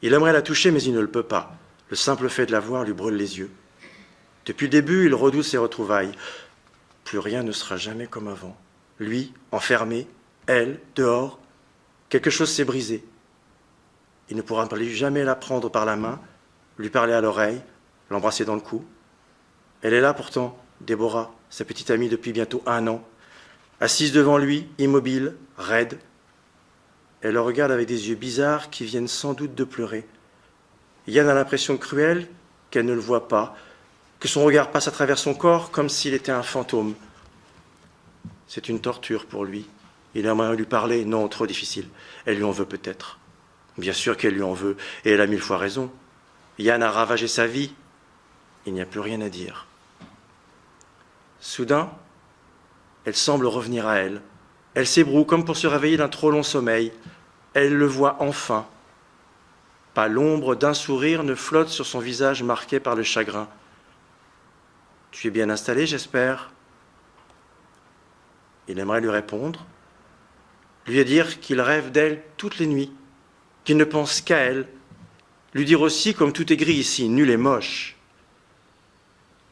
Il aimerait la toucher, mais il ne le peut pas. Le simple fait de la voir lui brûle les yeux. Depuis le début, il redoute ses retrouvailles. Plus rien ne sera jamais comme avant. Lui, enfermé, elle, dehors. Quelque chose s'est brisé. Il ne pourra plus jamais la prendre par la main, lui parler à l'oreille, l'embrasser dans le cou. Elle est là pourtant, Déborah, sa petite amie depuis bientôt 1 an, assise devant lui, immobile, raide. Elle le regarde avec des yeux bizarres qui viennent sans doute de pleurer. Yann a l'impression cruelle qu'elle ne le voit pas, que son regard passe à travers son corps comme s'il était un fantôme. C'est une torture pour lui. Il aimerait lui parler, non, trop difficile. Elle lui en veut peut-être. Bien sûr qu'elle lui en veut, et elle a 1000 fois raison. Yann a ravagé sa vie. Il n'y a plus rien à dire. Soudain, elle semble revenir à elle. Elle s'ébroue comme pour se réveiller d'un trop long sommeil. Elle le voit enfin. Pas l'ombre d'un sourire ne flotte sur son visage marqué par le chagrin. « Tu es bien installé, j'espère ?» Il aimerait lui répondre, lui dire qu'il rêve d'elle toutes les nuits, qu'il ne pense qu'à elle, lui dire aussi, comme tout est gris ici, nul et moche.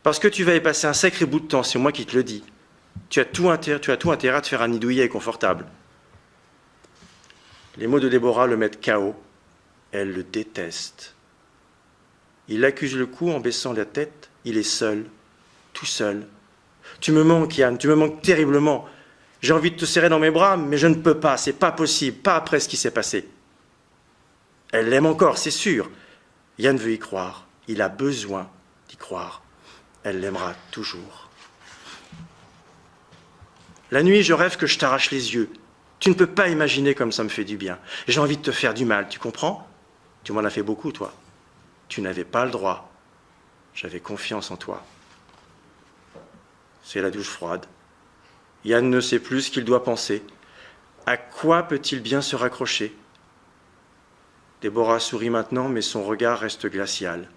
Parce que tu vas y passer un sacré bout de temps, c'est moi qui te le dis. Tu as tout intérêt à te faire un nid douillet et confortable. Les mots de Déborah le mettent KO. Elle le déteste. Il accuse le coup en baissant la tête. Il est seul, tout seul. Tu me manques, Yann, tu me manques terriblement. J'ai envie de te serrer dans mes bras, mais je ne peux pas, c'est pas possible, pas après ce qui s'est passé. Elle l'aime encore, c'est sûr. Yann veut y croire. Il a besoin d'y croire. Elle l'aimera toujours. La nuit, je rêve que je t'arrache les yeux. Tu ne peux pas imaginer comme ça me fait du bien. J'ai envie de te faire du mal, tu comprends? Tu m'en as fait beaucoup, toi. Tu n'avais pas le droit. J'avais confiance en toi. C'est la douche froide. Yann ne sait plus ce qu'il doit penser. À quoi peut-il bien se raccrocher? Déborah sourit maintenant, mais son regard reste glacial.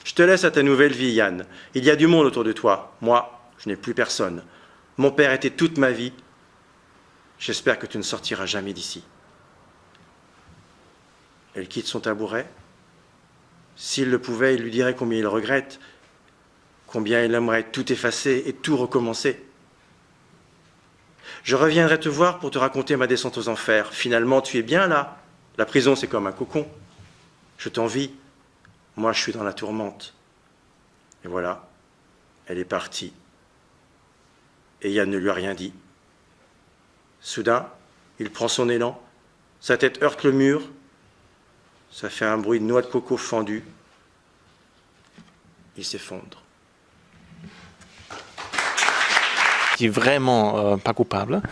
Je te laisse à ta nouvelle vie, Yann. Il y a du monde autour de toi. Moi, je n'ai plus personne. Mon père était toute ma vie. J'espère que tu ne sortiras jamais d'ici. Elle quitte son tabouret. S'il le pouvait, il lui dirait combien il regrette, combien il aimerait tout effacer et tout recommencer. Je reviendrai te voir pour te raconter ma descente aux enfers. Finalement, tu es bien là. La prison, c'est comme un cocon. Je t'envie. Moi, je suis dans la tourmente. Et voilà, elle est partie. Et Yann ne lui a rien dit. Soudain, il prend son élan. Sa tête heurte le mur. Ça fait un bruit de noix de coco fendue. Il s'effondre. Qui est vraiment pas coupable.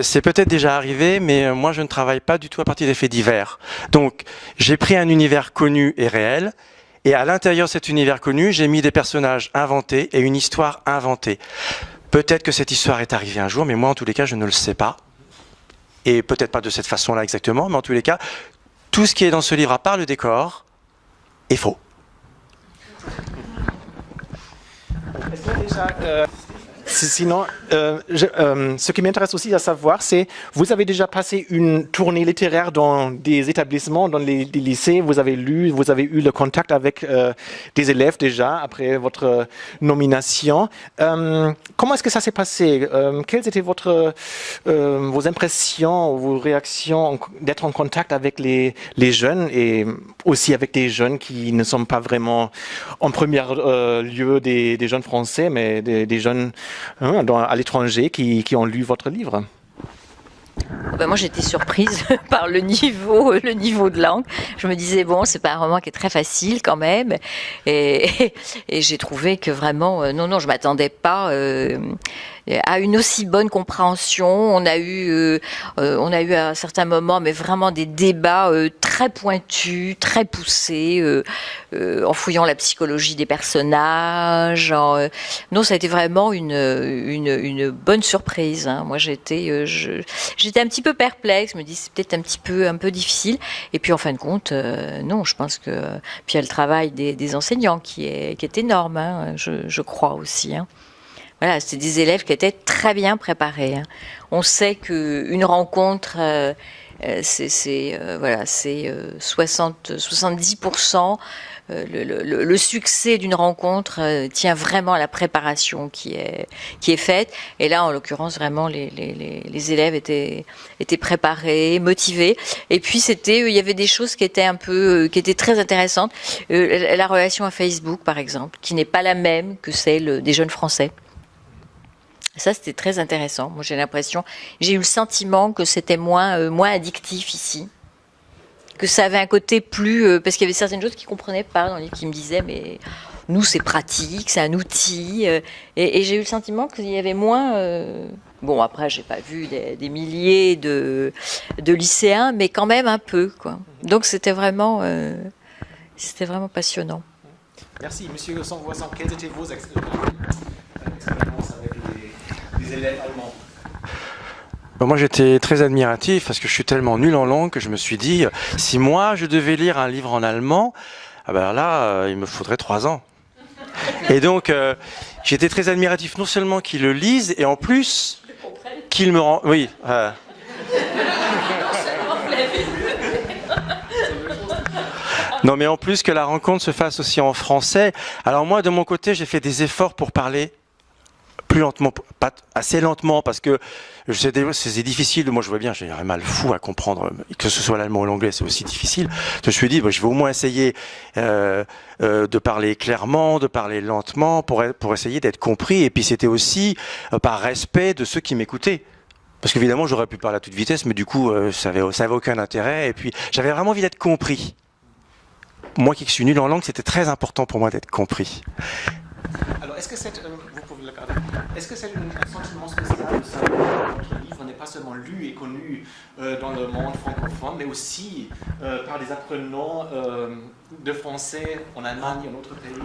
C'est peut-être déjà arrivé, mais moi je ne travaille pas du tout à partir des faits divers. Donc j'ai pris un univers connu et réel, et à l'intérieur de cet univers connu, j'ai mis des personnages inventés et une histoire inventée. Peut-être que cette histoire est arrivée un jour, mais moi en tous les cas je ne le sais pas. Et peut-être pas de cette façon-là exactement, mais en tous les cas, tout ce qui est dans ce livre, à part le décor, est faux. Sinon, ce qui m'intéresse aussi à savoir, c'est vous avez déjà passé une tournée littéraire dans des établissements, dans des lycées, vous avez lu, vous avez eu le contact avec des élèves déjà après votre nomination. Comment est-ce que ça s'est passé? Quelles étaient vos impressions, vos réactions d'être en contact avec les jeunes et aussi avec des jeunes qui ne sont pas vraiment en premier lieu des jeunes français, mais des jeunes à l'étranger qui ont lu votre livre? Ben moi, j'étais surprise par le niveau de langue. Je me disais, bon, c'est pas un roman qui est très facile quand même. Et j'ai trouvé que vraiment, non, je m'attendais pas. a une aussi bonne compréhension. On a eu à certains moments, mais vraiment des débats très pointus, très poussés, en fouillant la psychologie des personnages. Non, ça a été vraiment une bonne surprise. Hein. Moi, j'étais un petit peu perplexe. Je me dis, c'est peut-être un peu difficile. Et puis, en fin de compte, non, je pense que puis il y a le travail des enseignants qui est énorme, hein, je crois aussi. Hein. Voilà, c'est des élèves qui étaient très bien préparés. Hein. On sait qu'une rencontre, c'est 70%. Le succès d'une rencontre tient vraiment à la préparation qui est faite. Et là, en l'occurrence, vraiment, les élèves étaient préparés, motivés. Et puis, il y avait des choses qui étaient très intéressantes. La relation à Facebook, par exemple, qui n'est pas la même que celle des jeunes Français. Ça, c'était très intéressant. Moi, j'ai eu le sentiment que c'était moins addictif ici. Que ça avait un côté plus... parce qu'il y avait certaines choses qu'ils ne comprenaient pas dans les livres, qui me disaient, mais nous, c'est pratique, c'est un outil. Et j'ai eu le sentiment qu'il y avait moins... Bon, après, je n'ai pas vu des milliers de lycéens, mais quand même un peu, quoi. Donc, c'était vraiment passionnant. Merci, Monsieur Sangvoisin. Quelles étaient vos expériences avec les élèves allemands? Moi, j'étais très admiratif parce que je suis tellement nul en langue que je me suis dit, si moi, je devais lire un livre en allemand, il me faudrait 3 ans. Et donc, j'étais très admiratif, non seulement qu'ils le lisent, et en plus, qu'ils me rendent... Oui. Non, mais en plus que la rencontre se fasse aussi en français. Alors moi, de mon côté, j'ai fait des efforts pour parler plus lentement, pas assez lentement, parce que c'est difficile. Moi, je vois bien, j'ai un mal fou à comprendre, que ce soit l'allemand ou l'anglais, c'est aussi difficile. Je me suis dit, je vais au moins essayer de parler clairement, de parler lentement, pour essayer d'être compris. Et puis, c'était aussi par respect de ceux qui m'écoutaient. Parce qu'évidemment, j'aurais pu parler à toute vitesse, mais du coup, ça avait aucun intérêt. Et puis, j'avais vraiment envie d'être compris. Moi qui suis nul en langue, c'était très important pour moi d'être compris. Alors, est-ce que c'est un sentiment spécial que votre livre n'est pas seulement lu et connu dans le monde francophone, mais aussi par des apprenants de français en Allemagne et en d'autres pays?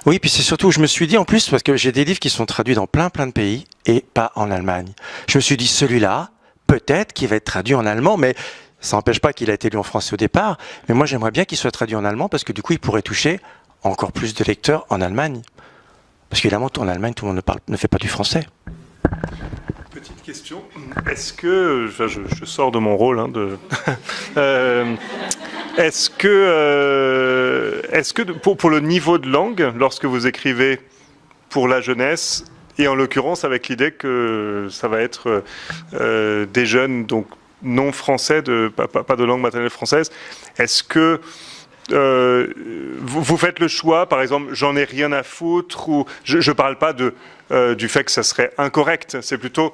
Oui, puis c'est surtout, je me suis dit en plus, parce que j'ai des livres qui sont traduits dans plein de pays et pas en Allemagne. Je me suis dit, celui-là, peut-être qu'il va être traduit en allemand, mais ça n'empêche pas qu'il a été lu en français au départ. Mais moi, j'aimerais bien qu'il soit traduit en allemand, parce que du coup, il pourrait toucher encore plus de lecteurs en Allemagne. Parce qu'évidemment, en Allemagne, tout le monde ne fait pas du français. Petite question. Est-ce que, je sors de mon rôle, est-ce que pour le niveau de langue, lorsque vous écrivez pour la jeunesse, et en l'occurrence avec l'idée que ça va être des jeunes donc non français, pas de langue maternelle française, est-ce que vous faites le choix, par exemple, j'en ai rien à foutre, ou je parle pas du fait que ça serait incorrect, c'est plutôt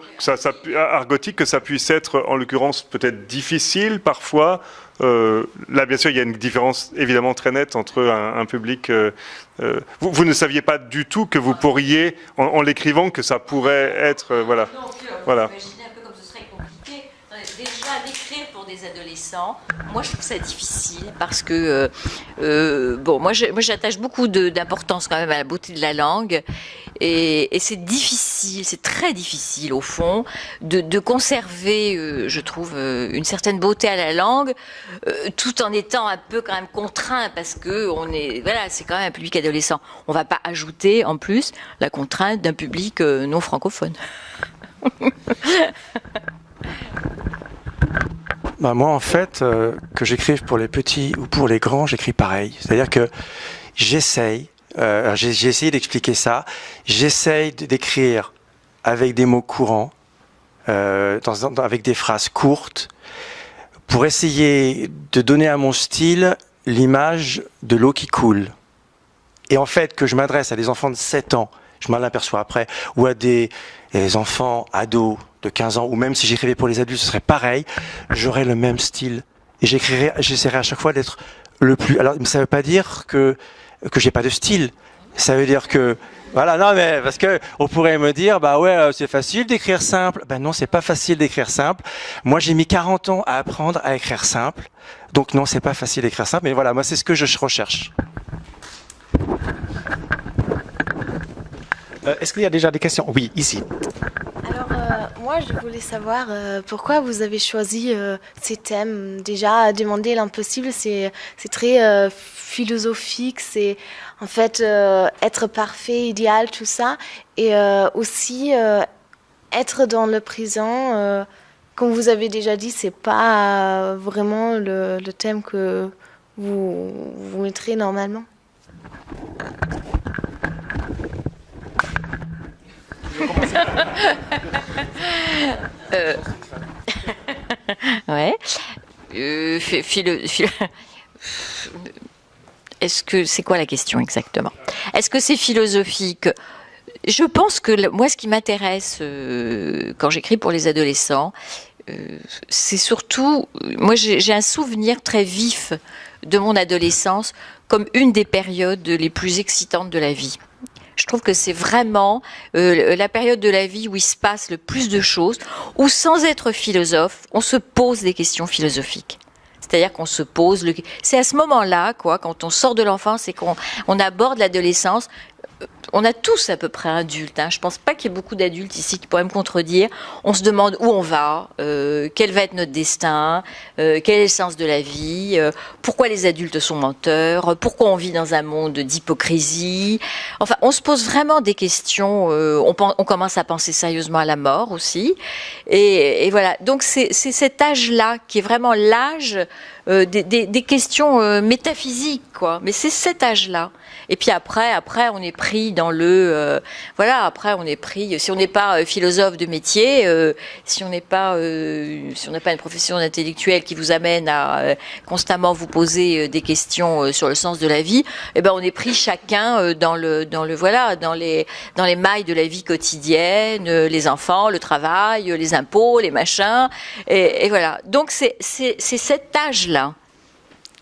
argotique, que ça puisse être, en l'occurrence, peut-être difficile parfois. Là, bien sûr, il y a une différence évidemment très nette entre un public. Vous ne saviez pas du tout que vous pourriez, en l'écrivant, que ça pourrait être, voilà. Non, Voilà. imaginez un peu comme ce serait compliqué. Déjà, d'écrire pour des adolescents, moi je trouve ça difficile parce que, moi j'attache beaucoup d'importance quand même à la beauté de la langue et c'est difficile, c'est très difficile au fond de conserver, je trouve, une certaine beauté à la langue tout en étant un peu quand même contraint parce que c'est quand même un public adolescent. On ne va pas ajouter en plus la contrainte d'un public non francophone. Moi, en fait, que j'écrive pour les petits ou pour les grands, j'écris pareil. C'est-à-dire que j'essaye, j'ai essayé d'expliquer ça, j'essaye d'écrire avec des mots courants, avec des phrases courtes, pour essayer de donner à mon style l'image de l'eau qui coule. Et en fait, que je m'adresse à des enfants de 7 ans, je m'en aperçois après, ou à des enfants ados de 15 ans, ou même si j'écrivais pour les adultes, ce serait pareil, j'aurais le même style. Et j'essaierai à chaque fois d'être le plus... Alors, ça ne veut pas dire que j'ai pas de style. Ça veut dire que Voilà, non, mais parce que on pourrait me dire, bah ouais, c'est facile d'écrire simple. Ben non, c'est pas facile d'écrire simple. Moi, j'ai mis 40 ans à apprendre à écrire simple. Donc non, c'est pas facile d'écrire simple. Mais voilà, moi, c'est ce que je recherche. Est-ce qu'il y a déjà des questions? Oui, ici. Alors, moi, je voulais savoir pourquoi vous avez choisi ces thèmes. Déjà, demander l'impossible, c'est très philosophique, c'est en fait être parfait, idéal, tout ça. Et aussi, être dans le présent, comme vous avez déjà dit, c'est pas vraiment le thème que vous mettrez normalement. Ouais. Est-ce que c'est quoi la question exactement? Est-ce que c'est philosophique? Je pense que moi, ce qui m'intéresse quand j'écris pour les adolescents, c'est surtout, moi, j'ai un souvenir très vif de mon adolescence comme une des périodes les plus excitantes de la vie. Je trouve que c'est vraiment la période de la vie où il se passe le plus de choses, où sans être philosophe, on se pose des questions philosophiques. C'est-à-dire qu'on se pose... C'est à ce moment-là, quoi, quand on sort de l'enfance et qu'on aborde l'adolescence, on a tous à peu près adultes. Je ne pense pas qu'il y ait beaucoup d'adultes ici qui pourraient me contredire. On se demande où on va, quel va être notre destin, quel est le sens de la vie, pourquoi les adultes sont menteurs, pourquoi on vit dans un monde d'hypocrisie. Enfin, on se pose vraiment des questions. On commence à penser sérieusement à la mort aussi. Et voilà. Donc c'est cet âge-là qui est vraiment l'âge des questions métaphysiques, quoi. Mais c'est cet âge-là. Et puis après, on est pris dans après, on est pris. Si on n'est pas philosophe de métier, si on n'a pas une profession intellectuelle qui vous amène à constamment vous poser des questions sur le sens de la vie, eh ben on est pris chacun dans les mailles de la vie quotidienne, les enfants, le travail, les impôts, les machins, et voilà. Donc c'est cet âge-là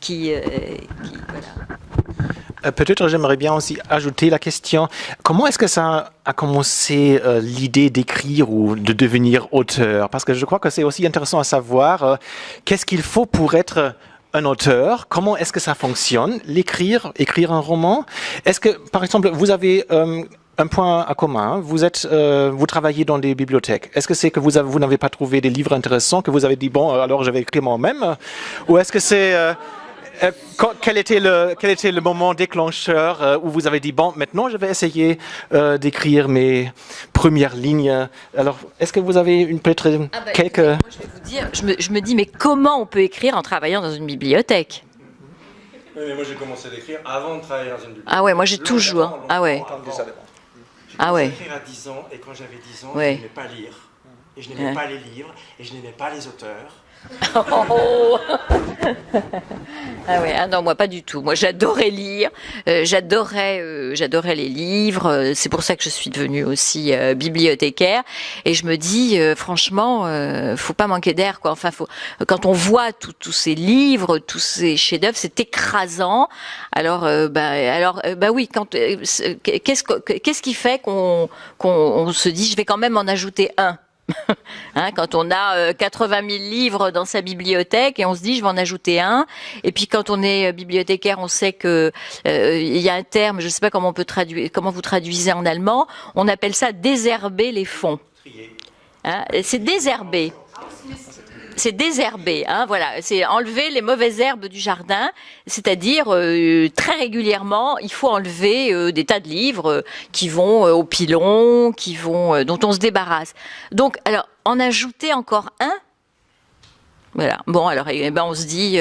qui voilà. Peut-être j'aimerais bien aussi ajouter la question, comment est-ce que ça a commencé l'idée d'écrire ou de devenir auteur? Parce que je crois que c'est aussi intéressant à savoir qu'est-ce qu'il faut pour être un auteur, comment est-ce que ça fonctionne, écrire un roman. Est-ce que, par exemple, vous avez un point à commun, vous travaillez dans des bibliothèques. Est-ce que c'est que vous n'avez pas trouvé des livres intéressants, que vous avez dit, bon, alors je vais écrire moi-même? Ou est-ce que c'est... quel était le moment déclencheur où vous avez dit, bon, maintenant je vais essayer d'écrire mes premières lignes. Alors, est-ce que vous avez quelques... Moi, je vais vous dire, je me dis, mais comment on peut écrire en travaillant dans une bibliothèque? Oui, mais moi j'ai commencé à écrire avant de travailler dans une bibliothèque. Ah ouais, moi j'ai toujours... Ah ouais. J'ai commencé à écrire à 10 ans, et quand j'avais 10 ans, ouais. Je n'aimais pas lire. Et je n'aimais pas les livres, et je n'aimais pas les auteurs. Oh. Ah ouais, ah non, moi pas du tout. Moi j'adorais lire, j'adorais les livres. C'est pour ça que je suis devenue aussi bibliothécaire. Et je me dis, franchement, faut pas manquer d'air, quoi. Enfin, quand on voit tous ces livres, tous ces chefs-d'œuvre, c'est écrasant. Alors, oui. Qu'est-ce qui fait qu'on se dit, je vais quand même en ajouter un? Quand on a 80 000 livres dans sa bibliothèque et on se dit je vais en ajouter un, et puis quand on est bibliothécaire on sait que il y a un terme, je ne sais pas comment vous traduisez en allemand, on appelle ça désherber les fonds. C'est désherber. C'est désherber, voilà. C'est enlever les mauvaises herbes du jardin, c'est-à-dire très régulièrement, il faut enlever des tas de livres qui vont au pilon, dont on se débarrasse. Donc, alors, en ajouter encore un. Voilà. Bon, alors, on se dit,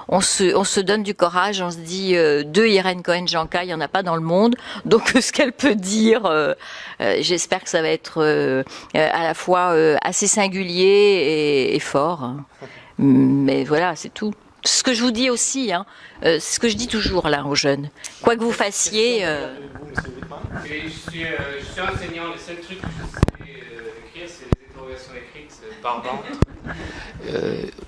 on se donne du courage, on se dit, 2 Irène Cohen-Janka, il n'y en a pas dans le monde. Donc, ce qu'elle peut dire, j'espère que ça va être à la fois assez singulier et fort. Mais voilà, c'est tout. Ce que je vous dis aussi, c'est ce que je dis toujours là aux jeunes. Quoi que vous fassiez. Je suis enseignant, le seul truc que je sais écrire, c'est les interrogations écrites barbantes.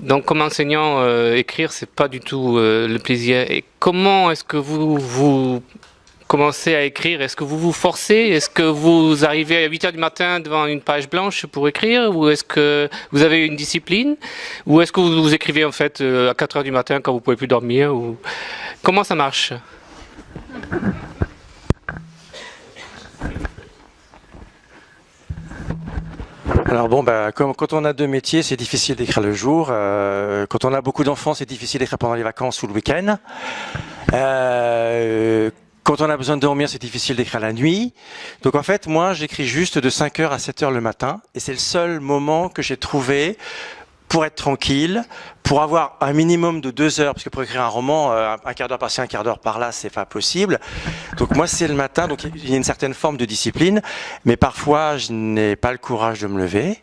Donc comme enseignant, écrire, c'est pas du tout le plaisir. Et comment est-ce que vous commencez à écrire, est-ce que vous vous forcez? Est-ce que vous arrivez à 8 heures du matin devant une page blanche pour écrire? Ou est-ce que vous avez une discipline? Ou est-ce que vous écrivez en fait à 4 heures du matin quand vous pouvez plus dormir? Ou... Comment ça marche? Alors bon, quand on a 2 métiers, c'est difficile d'écrire le jour. Quand on a beaucoup d'enfants, c'est difficile d'écrire pendant les vacances ou le week-end. Quand on a besoin de dormir, c'est difficile d'écrire la nuit. Donc en fait, moi, j'écris juste de 5h à 7h le matin. Et c'est le seul moment que j'ai trouvé pour être tranquille, pour avoir un minimum de 2 heures, parce que pour écrire un roman, un quart d'heure par-ci, un quart d'heure par-là, c'est pas possible. Donc moi, c'est le matin, donc il y a une certaine forme de discipline, mais parfois, je n'ai pas le courage de me lever.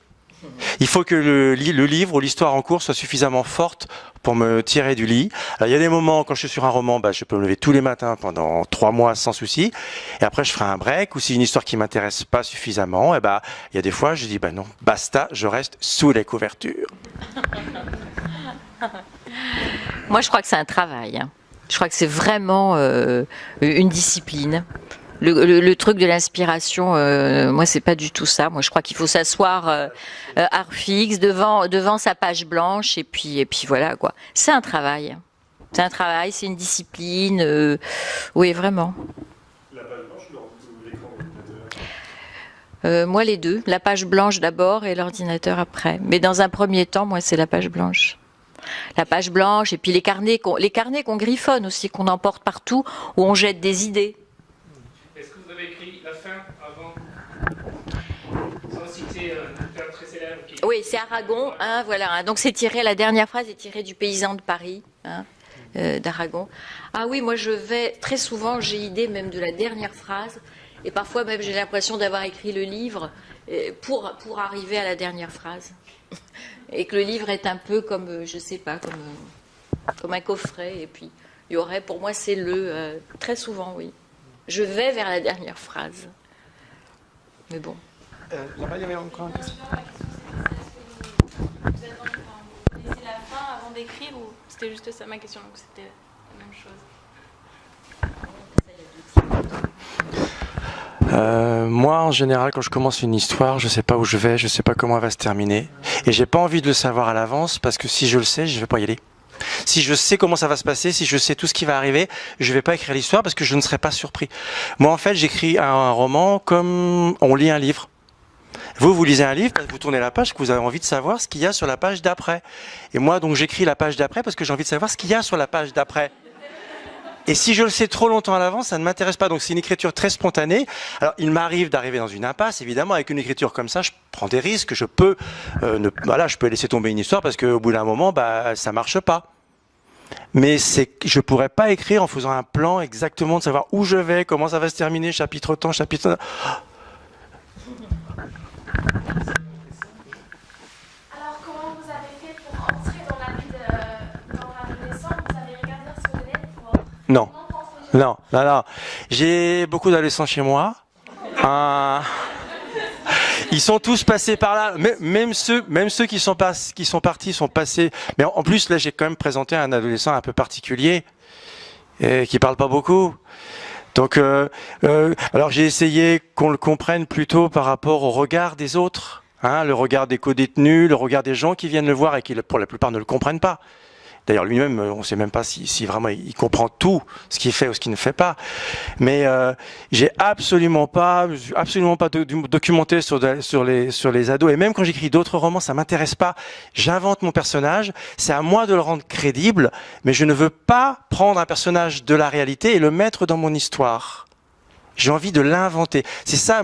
Il faut que le livre ou l'histoire en cours soit suffisamment forte pour me tirer du lit. Alors, il y a des moments, quand je suis sur un roman, je peux me lever tous les matins pendant 3 mois sans souci. Et après, je ferai un break. Ou si une histoire qui m'intéresse pas suffisamment, il y a des fois, je dis, non, basta, je reste sous les couvertures. Moi, je crois que c'est un travail. Je crois que c'est vraiment une discipline. Le truc de l'inspiration, moi, c'est pas du tout ça. Moi, je crois qu'il faut s'asseoir à fixe devant sa page blanche et puis voilà quoi. C'est un travail. C'est un travail, c'est une discipline. Oui, vraiment. La page blanche ou l'écran? Moi, les deux. La page blanche d'abord et l'ordinateur après. Mais dans un premier temps, moi, c'est la page blanche. La page blanche et puis les carnets qu'on griffonne aussi, qu'on emporte partout, où on jette des idées. Est-ce que vous avez écrit la fin avant, sans citer un auteur très célèbre qui... Oui, c'est Aragon, hein, voilà. Hein, donc la dernière phrase est tirée du Paysan de Paris, hein, d'Aragon. Ah oui, moi très souvent, j'ai idée même de la dernière phrase, et parfois même j'ai l'impression d'avoir écrit le livre pour arriver à la dernière phrase. Et que le livre est un peu comme, je sais pas, comme un coffret, et puis il y aurait, pour moi, c'est très souvent, oui. Je vais vers la dernière phrase. Mais bon. Là-bas, il y avait encore une question. Vous laissez la fin avant d'écrire ou c'était juste ça ma question, donc c'était la même chose? Moi, en général, quand je commence une histoire, je sais pas où je vais, je sais pas comment elle va se terminer. Et j'ai pas envie de le savoir à l'avance parce que si je le sais, je vais pas y aller. Si je sais comment ça va se passer, si je sais tout ce qui va arriver, je vais pas écrire l'histoire parce que je ne serai pas surpris. Moi, en fait, j'écris un roman comme on lit un livre. Vous lisez un livre, vous tournez la page, que vous avez envie de savoir ce qu'il y a sur la page d'après. Et moi, donc, j'écris la page d'après parce que j'ai envie de savoir ce qu'il y a sur la page d'après. Et si je le sais trop longtemps à l'avance, ça ne m'intéresse pas. Donc, c'est une écriture très spontanée. Alors, il m'arrive d'arriver dans une impasse. Évidemment, avec une écriture comme ça, je prends des risques. Je peux laisser tomber une histoire parce qu'au bout d'un moment, ça marche pas. Mais je pourrais pas écrire en faisant un plan exactement de savoir où je vais, comment ça va se terminer, chapitre temps, chapitre... Alors, comment vous avez fait pour entrer dans la vie dans l'adolescence? Vous avez regardé sur le net pour... Non. J'ai beaucoup d'adolescents chez moi. Ils sont tous passés par là. Même ceux qui sont partis sont passés. Mais en plus, là, j'ai quand même présenté un adolescent un peu particulier qui parle pas beaucoup. Donc, alors j'ai essayé qu'on le comprenne plutôt par rapport au regard des autres, hein, le regard des co-détenus, le regard des gens qui viennent le voir et qui, pour la plupart, ne le comprennent pas. D'ailleurs, lui-même, on ne sait même pas si vraiment il comprend tout ce qu'il fait ou ce qu'il ne fait pas. Mais j'ai absolument pas documenté sur les ados. Et même quand j'écris d'autres romans, ça m'intéresse pas. J'invente mon personnage. C'est à moi de le rendre crédible, mais je ne veux pas prendre un personnage de la réalité et le mettre dans mon histoire. J'ai envie de l'inventer. C'est ça,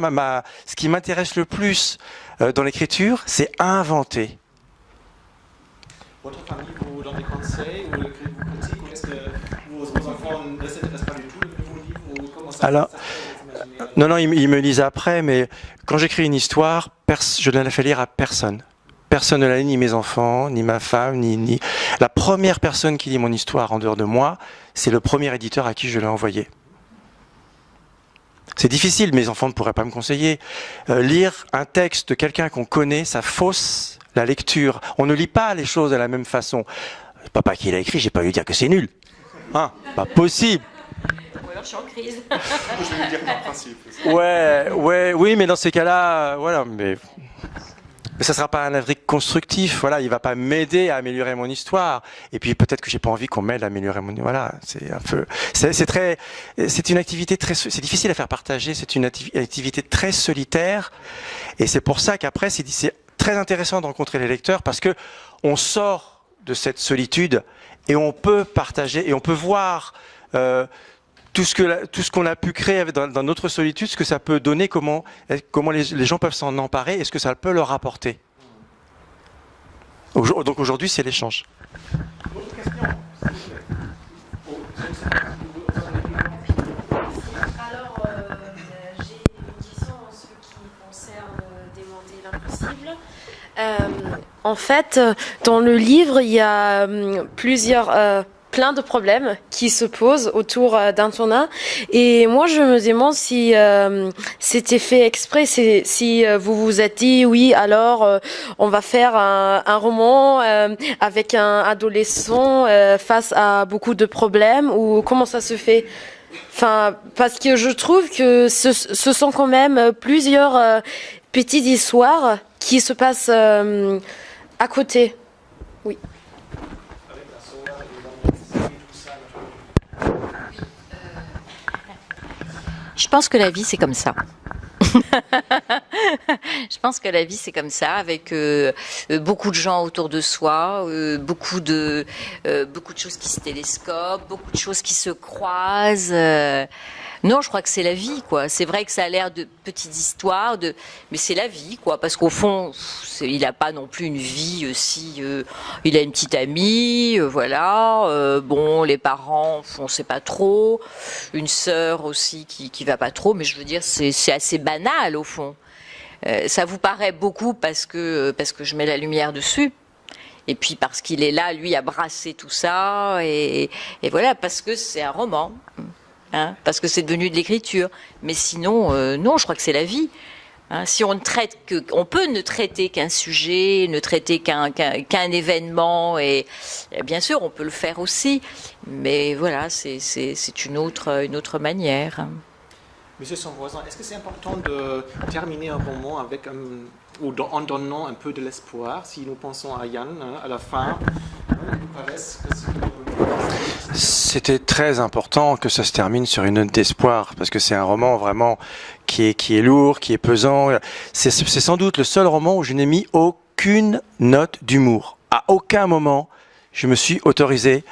ce qui m'intéresse le plus dans l'écriture, c'est inventer. Votre famille vous donne des conseils ou vous critiquez ou est-ce que vos enfants ne s'intéressent pas du tout à vos livres ou comment ça Alors, non, ils me lisent après, mais quand j'écris une histoire, je ne la fais lire à personne. Personne ne la lit, ni mes enfants, ni ma femme, ni... La première personne qui lit mon histoire en dehors de moi, c'est le premier éditeur à qui je l'ai envoyé. C'est difficile, mes enfants ne pourraient pas me conseiller. Lire un texte de quelqu'un qu'on connaît, ça fausse la lecture. On ne lit pas les choses de la même façon. Papa qui l'a écrit, j'ai pas lui dire que c'est nul. Hein, pas possible. Ou alors je suis en crise. Je vais le dire par principe. Oui, mais dans ces cas-là, voilà, mais ça sera pas un avis constructif. Voilà, il va pas m'aider à améliorer mon histoire. Et puis peut-être que j'ai pas envie qu'on m'aide à améliorer mon. Voilà, c'est un peu. C'est une activité très. C'est difficile à faire partager. C'est une activité très solitaire. Et c'est pour ça qu'après, c'est très intéressant de rencontrer les lecteurs parce que on sort de cette solitude et on peut partager et on peut voir. Tout ce qu'on a pu créer dans notre solitude, ce que ça peut donner, comment les gens peuvent s'en emparer et ce que ça peut leur apporter. Donc aujourd'hui, c'est l'échange. Alors, j'ai une question en ce qui concerne Demander l'impossible. En fait, dans le livre, il y a plein de problèmes qui se posent autour d'Antonin. Et moi, je me demande si c'était fait exprès, si vous vous êtes dit, oui, alors on va faire un roman avec un adolescent face à beaucoup de problèmes, ou comment ça se fait? Enfin, parce que je trouve que ce sont quand même plusieurs petites histoires qui se passent à côté. Oui. Je pense que la vie, c'est comme ça. Je pense que la vie, c'est comme ça, avec beaucoup de gens autour de soi, beaucoup de choses qui se télescopent, beaucoup de choses qui se croisent. Non, je crois que c'est la vie, quoi. C'est vrai que ça a l'air de petites histoires, mais c'est la vie, quoi. Parce qu'au fond, il n'a pas non plus une vie si. Il a une petite amie, voilà. Bon, les parents, on ne sait pas trop. Une sœur aussi qui va pas trop. Mais je veux dire, c'est assez banal au fond. Ça vous paraît beaucoup parce que je mets la lumière dessus. Et puis parce qu'il est là, lui, à brasser tout ça. Et voilà, parce que c'est un roman. Hein, parce que c'est devenu de l'écriture. Mais sinon, non, je crois que c'est la vie. Hein, si on peut ne traiter qu'un sujet, ne traiter qu'un événement, et bien sûr, on peut le faire aussi. Mais voilà, c'est une autre manière. Monsieur son voisin, est-ce que c'est important de terminer un roman avec en donnant un peu de l'espoir? Si nous pensons à Yann, à la fin, c'était très important que ça se termine sur une note d'espoir, parce que c'est un roman vraiment qui est lourd, qui est pesant. C'est sans doute le seul roman où je n'ai mis aucune note d'humour. À aucun moment, je me suis autorisé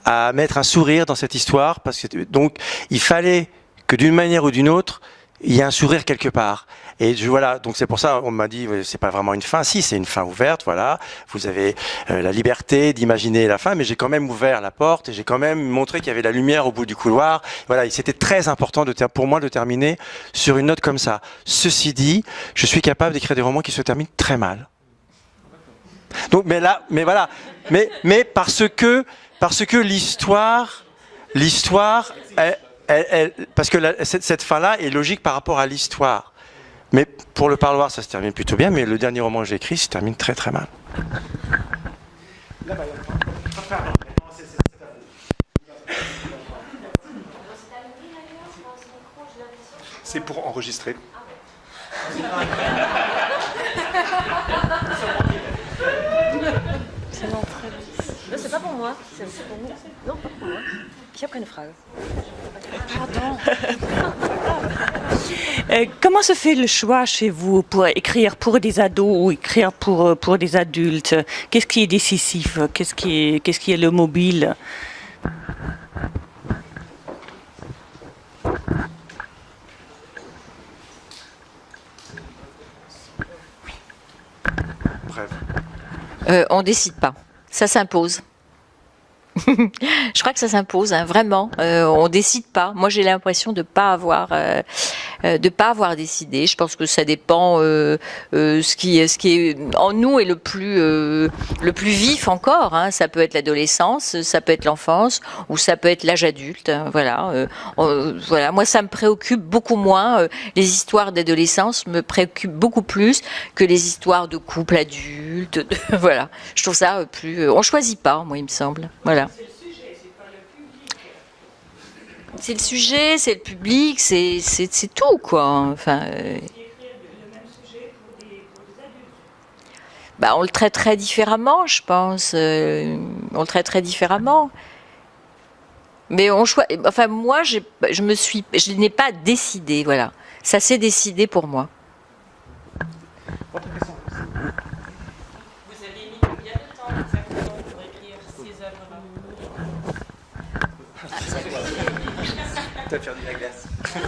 à mettre un sourire dans cette histoire, parce que donc il fallait que d'une manière ou d'une autre, il y ait un sourire quelque part. Et voilà, donc c'est pour ça on m'a dit c'est pas vraiment une fin. Si, c'est une fin ouverte, voilà. Vous avez la liberté d'imaginer la fin, mais j'ai quand même ouvert la porte et j'ai quand même montré qu'il y avait la lumière au bout du couloir. Voilà, c'était très important pour moi de terminer sur une note comme ça. Ceci dit, je suis capable d'écrire des romans qui se terminent très mal. Donc, mais voilà, mais parce que l'histoire, parce que cette fin-là est logique par rapport à l'histoire. Mais pour le parloir, ça se termine plutôt bien, mais le dernier roman que j'ai écrit se termine très très mal. C'est pour enregistrer. C'est pas pour moi, c'est pour vous. Non, pas pour moi. Ich habe keine Frage. Pardon. Comment se fait le choix chez vous pour écrire pour des ados ou écrire pour des adultes? Qu'est-ce qui est décisif? Qu'est-ce qui est le mobile? Bref. On décide pas, ça s'impose. Je crois que ça s'impose, hein, vraiment. On décide pas. Moi, j'ai l'impression de pas avoir décidé. Je pense que ça dépend. Ce qui est en nous est le plus vif encore. Hein. Ça peut être l'adolescence, ça peut être l'enfance, ou ça peut être l'âge adulte. Hein, voilà. Voilà. Moi, ça me préoccupe beaucoup moins. Les histoires d'adolescence me préoccupent beaucoup plus que les histoires de couple adulte. Voilà. Je trouve ça plus. On choisit pas, moi, il me semble. Voilà. c'est le sujet, c'est le public, c'est tout, quoi. Enfin, bah, on le traiterait différemment, je pense. On le traiterait différemment. Mais enfin, moi, je n'ai pas décidé, voilà. Ça s'est décidé pour moi. Vous avez mis combien de temps exactement pour écrire ces œuvres-là? T'as perdu la glace. À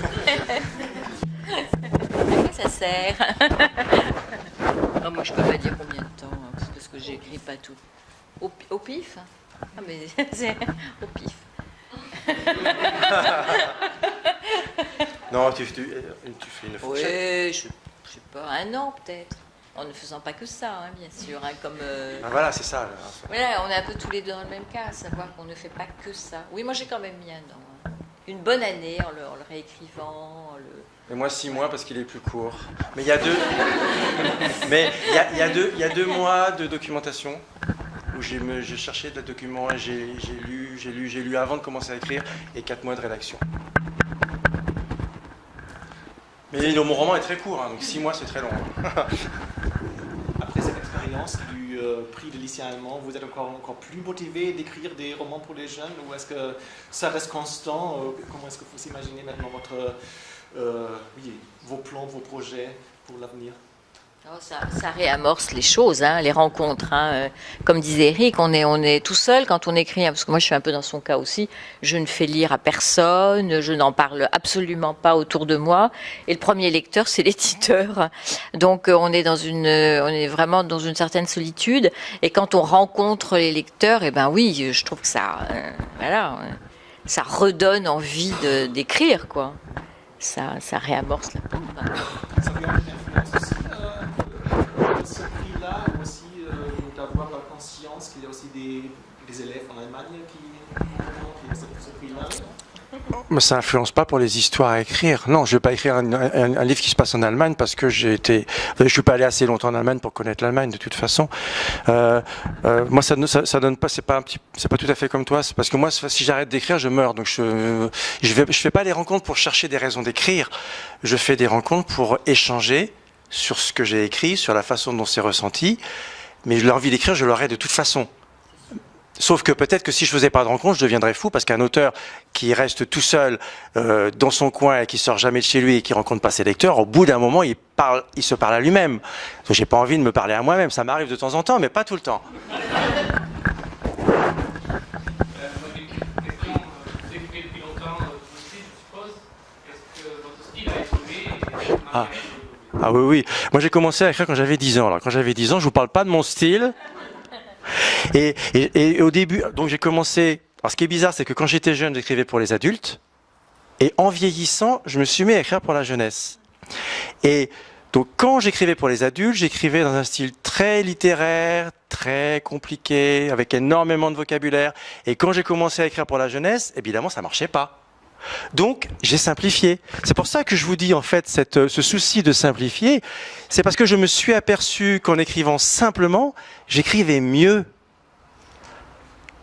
quoi ça sert? Non, moi, je peux pas dire combien de temps, hein, parce que j'écris pas tout. Au pif? Ah, mais c'est au pif. Non, tu fais une fourchette. Oui, je sais pas, 1 an peut-être. En ne faisant pas que ça, hein, bien sûr. Hein, comme, Ah, voilà, c'est ça. voilà, on est un peu tous les deux dans le même cas, à savoir qu'on ne fait pas que ça. Oui, moi j'ai quand même mis 1 an. Hein. Une bonne année en le réécrivant. Et moi 6 mois parce qu'il est plus court. Mais il y a deux. Mais il y a 2 mois de documentation où j'ai cherché des documents et j'ai lu avant de commencer à écrire et 4 mois de rédaction. Mais mon roman est très court, hein, donc 6 mois c'est très long. Après cette expérience du prix de lycéen allemand, vous êtes encore plus motivé d'écrire des romans pour les jeunes ou est-ce que ça reste constant? Comment est-ce que vous imaginez maintenant vos plans, vos projets pour l'avenir? Oh, ça réamorce les choses, hein, les rencontres. Hein. Comme disait Eric, on est tout seul quand on écrit, hein, parce que moi je suis un peu dans son cas aussi. Je ne fais lire à personne, je n'en parle absolument pas autour de moi. Et le premier lecteur, c'est l'éditeur. Donc on est vraiment dans une certaine solitude. Et quand on rencontre les lecteurs, eh ben oui, je trouve que ça redonne envie d'écrire, quoi. Ça réamorce la pompe. Ça fait une influence aussi, ce prix-là, aussi d'avoir la conscience qu'il y a aussi des élèves en Allemagne qui ont ce prix-là. Mais ça n'influence pas pour les histoires à écrire. Non, je ne vais pas écrire un livre qui se passe en Allemagne parce que je suis pas allé assez longtemps en Allemagne pour connaître l'Allemagne de toute façon. Moi, ça donne pas. C'est pas tout à fait comme toi. C'est parce que moi, si j'arrête d'écrire, je meurs. Donc je fais pas les rencontres pour chercher des raisons d'écrire. Je fais des rencontres pour échanger sur ce que j'ai écrit, sur la façon dont c'est ressenti. Mais l'envie d'écrire, je l'aurai de toute façon. Sauf que peut-être que si je faisais pas de rencontre, je deviendrais fou parce qu'un auteur qui reste tout seul dans son coin et qui sort jamais de chez lui et qui rencontre pas ses lecteurs, au bout d'un moment, il se parle à lui-même. J'ai pas envie de me parler à moi-même. Ça m'arrive de temps en temps, mais pas tout le temps. Ah oui. Moi, j'ai commencé à écrire quand j'avais 10 ans. Alors, quand j'avais 10 ans, je vous parle pas de mon style. Et au début, donc j'ai commencé. Alors, ce qui est bizarre, c'est que quand j'étais jeune, j'écrivais pour les adultes. Et en vieillissant, je me suis mis à écrire pour la jeunesse. Et donc, quand j'écrivais pour les adultes, j'écrivais dans un style très littéraire, très compliqué, avec énormément de vocabulaire. Et quand j'ai commencé à écrire pour la jeunesse, évidemment, ça marchait pas. Donc, j'ai simplifié. C'est pour ça que je vous dis, en fait, ce souci de simplifier, c'est parce que je me suis aperçu qu'en écrivant simplement, j'écrivais mieux.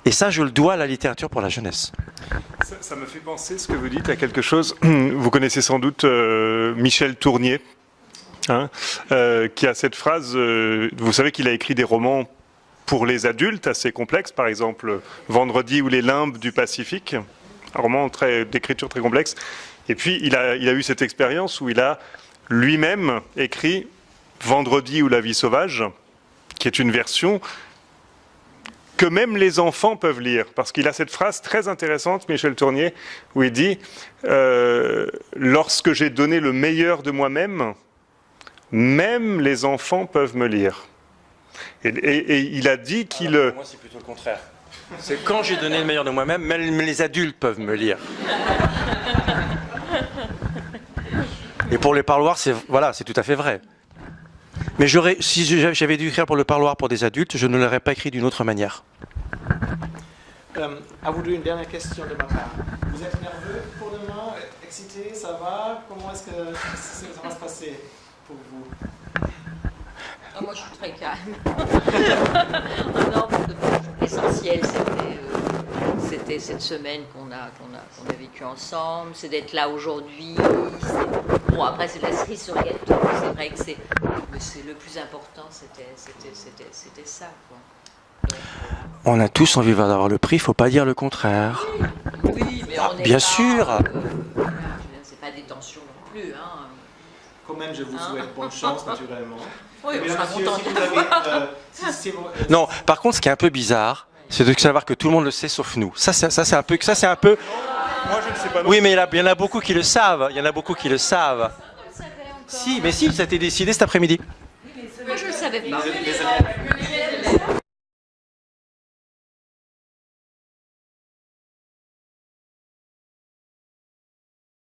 Et ça, je le dois à la littérature pour la jeunesse. Ça me fait penser, ce que vous dites, à quelque chose. Vous connaissez sans doute Michel Tournier, hein, qui a cette phrase. Vous savez qu'il a écrit des romans pour les adultes assez complexes, par exemple Vendredi ou les limbes du Pacifique. Un roman d'écriture très complexe. Et puis, il a eu cette expérience où il a lui-même écrit Vendredi ou la vie sauvage, qui est une version que même les enfants peuvent lire. Parce qu'il a cette phrase très intéressante, Michel Tournier, où il dit « Lorsque j'ai donné le meilleur de moi-même, même les enfants peuvent me lire. » Et il a dit qu'il... Pour moi, c'est plutôt le contraire. C'est quand j'ai donné le meilleur de moi-même, même les adultes peuvent me lire. Et pour les parloirs, c'est tout à fait vrai. Mais si j'avais dû écrire pour le parloir pour des adultes, je ne l'aurais pas écrit d'une autre manière. À vous deux, une dernière question de ma part. Vous êtes nerveux pour demain? Excité? Ça va? Comment est-ce que ça va se passer pour vous? Oh, moi, je suis très calme. Non, l'essentiel, c'était c'était cette semaine qu'on a vécue ensemble, c'est d'être là aujourd'hui. Bon, après, c'est de la cerise sur le gâteau, c'est vrai que c'est le plus important, c'était ça, quoi. Donc, On a tous envie d'avoir le prix, il faut pas dire le contraire. oui, mais on n'est bien pas, sûr. voilà, je veux dire, c'est pas des tensions non plus, hein. Quand même, je vous Hein? souhaite bonne chance, naturellement. Oui, on Mesdames, sera messieurs, content si de vous avez, si vous- Non, par contre, ce qui est un peu bizarre, c'est de savoir que tout le monde le sait sauf nous. Ça c'est un peu. Moi, je ne sais pas. Oui, mais il y en a beaucoup qui le savent. Il y en a beaucoup qui le savent. Si, ça a été décidé cet après-midi. Moi, je ne le savais pas.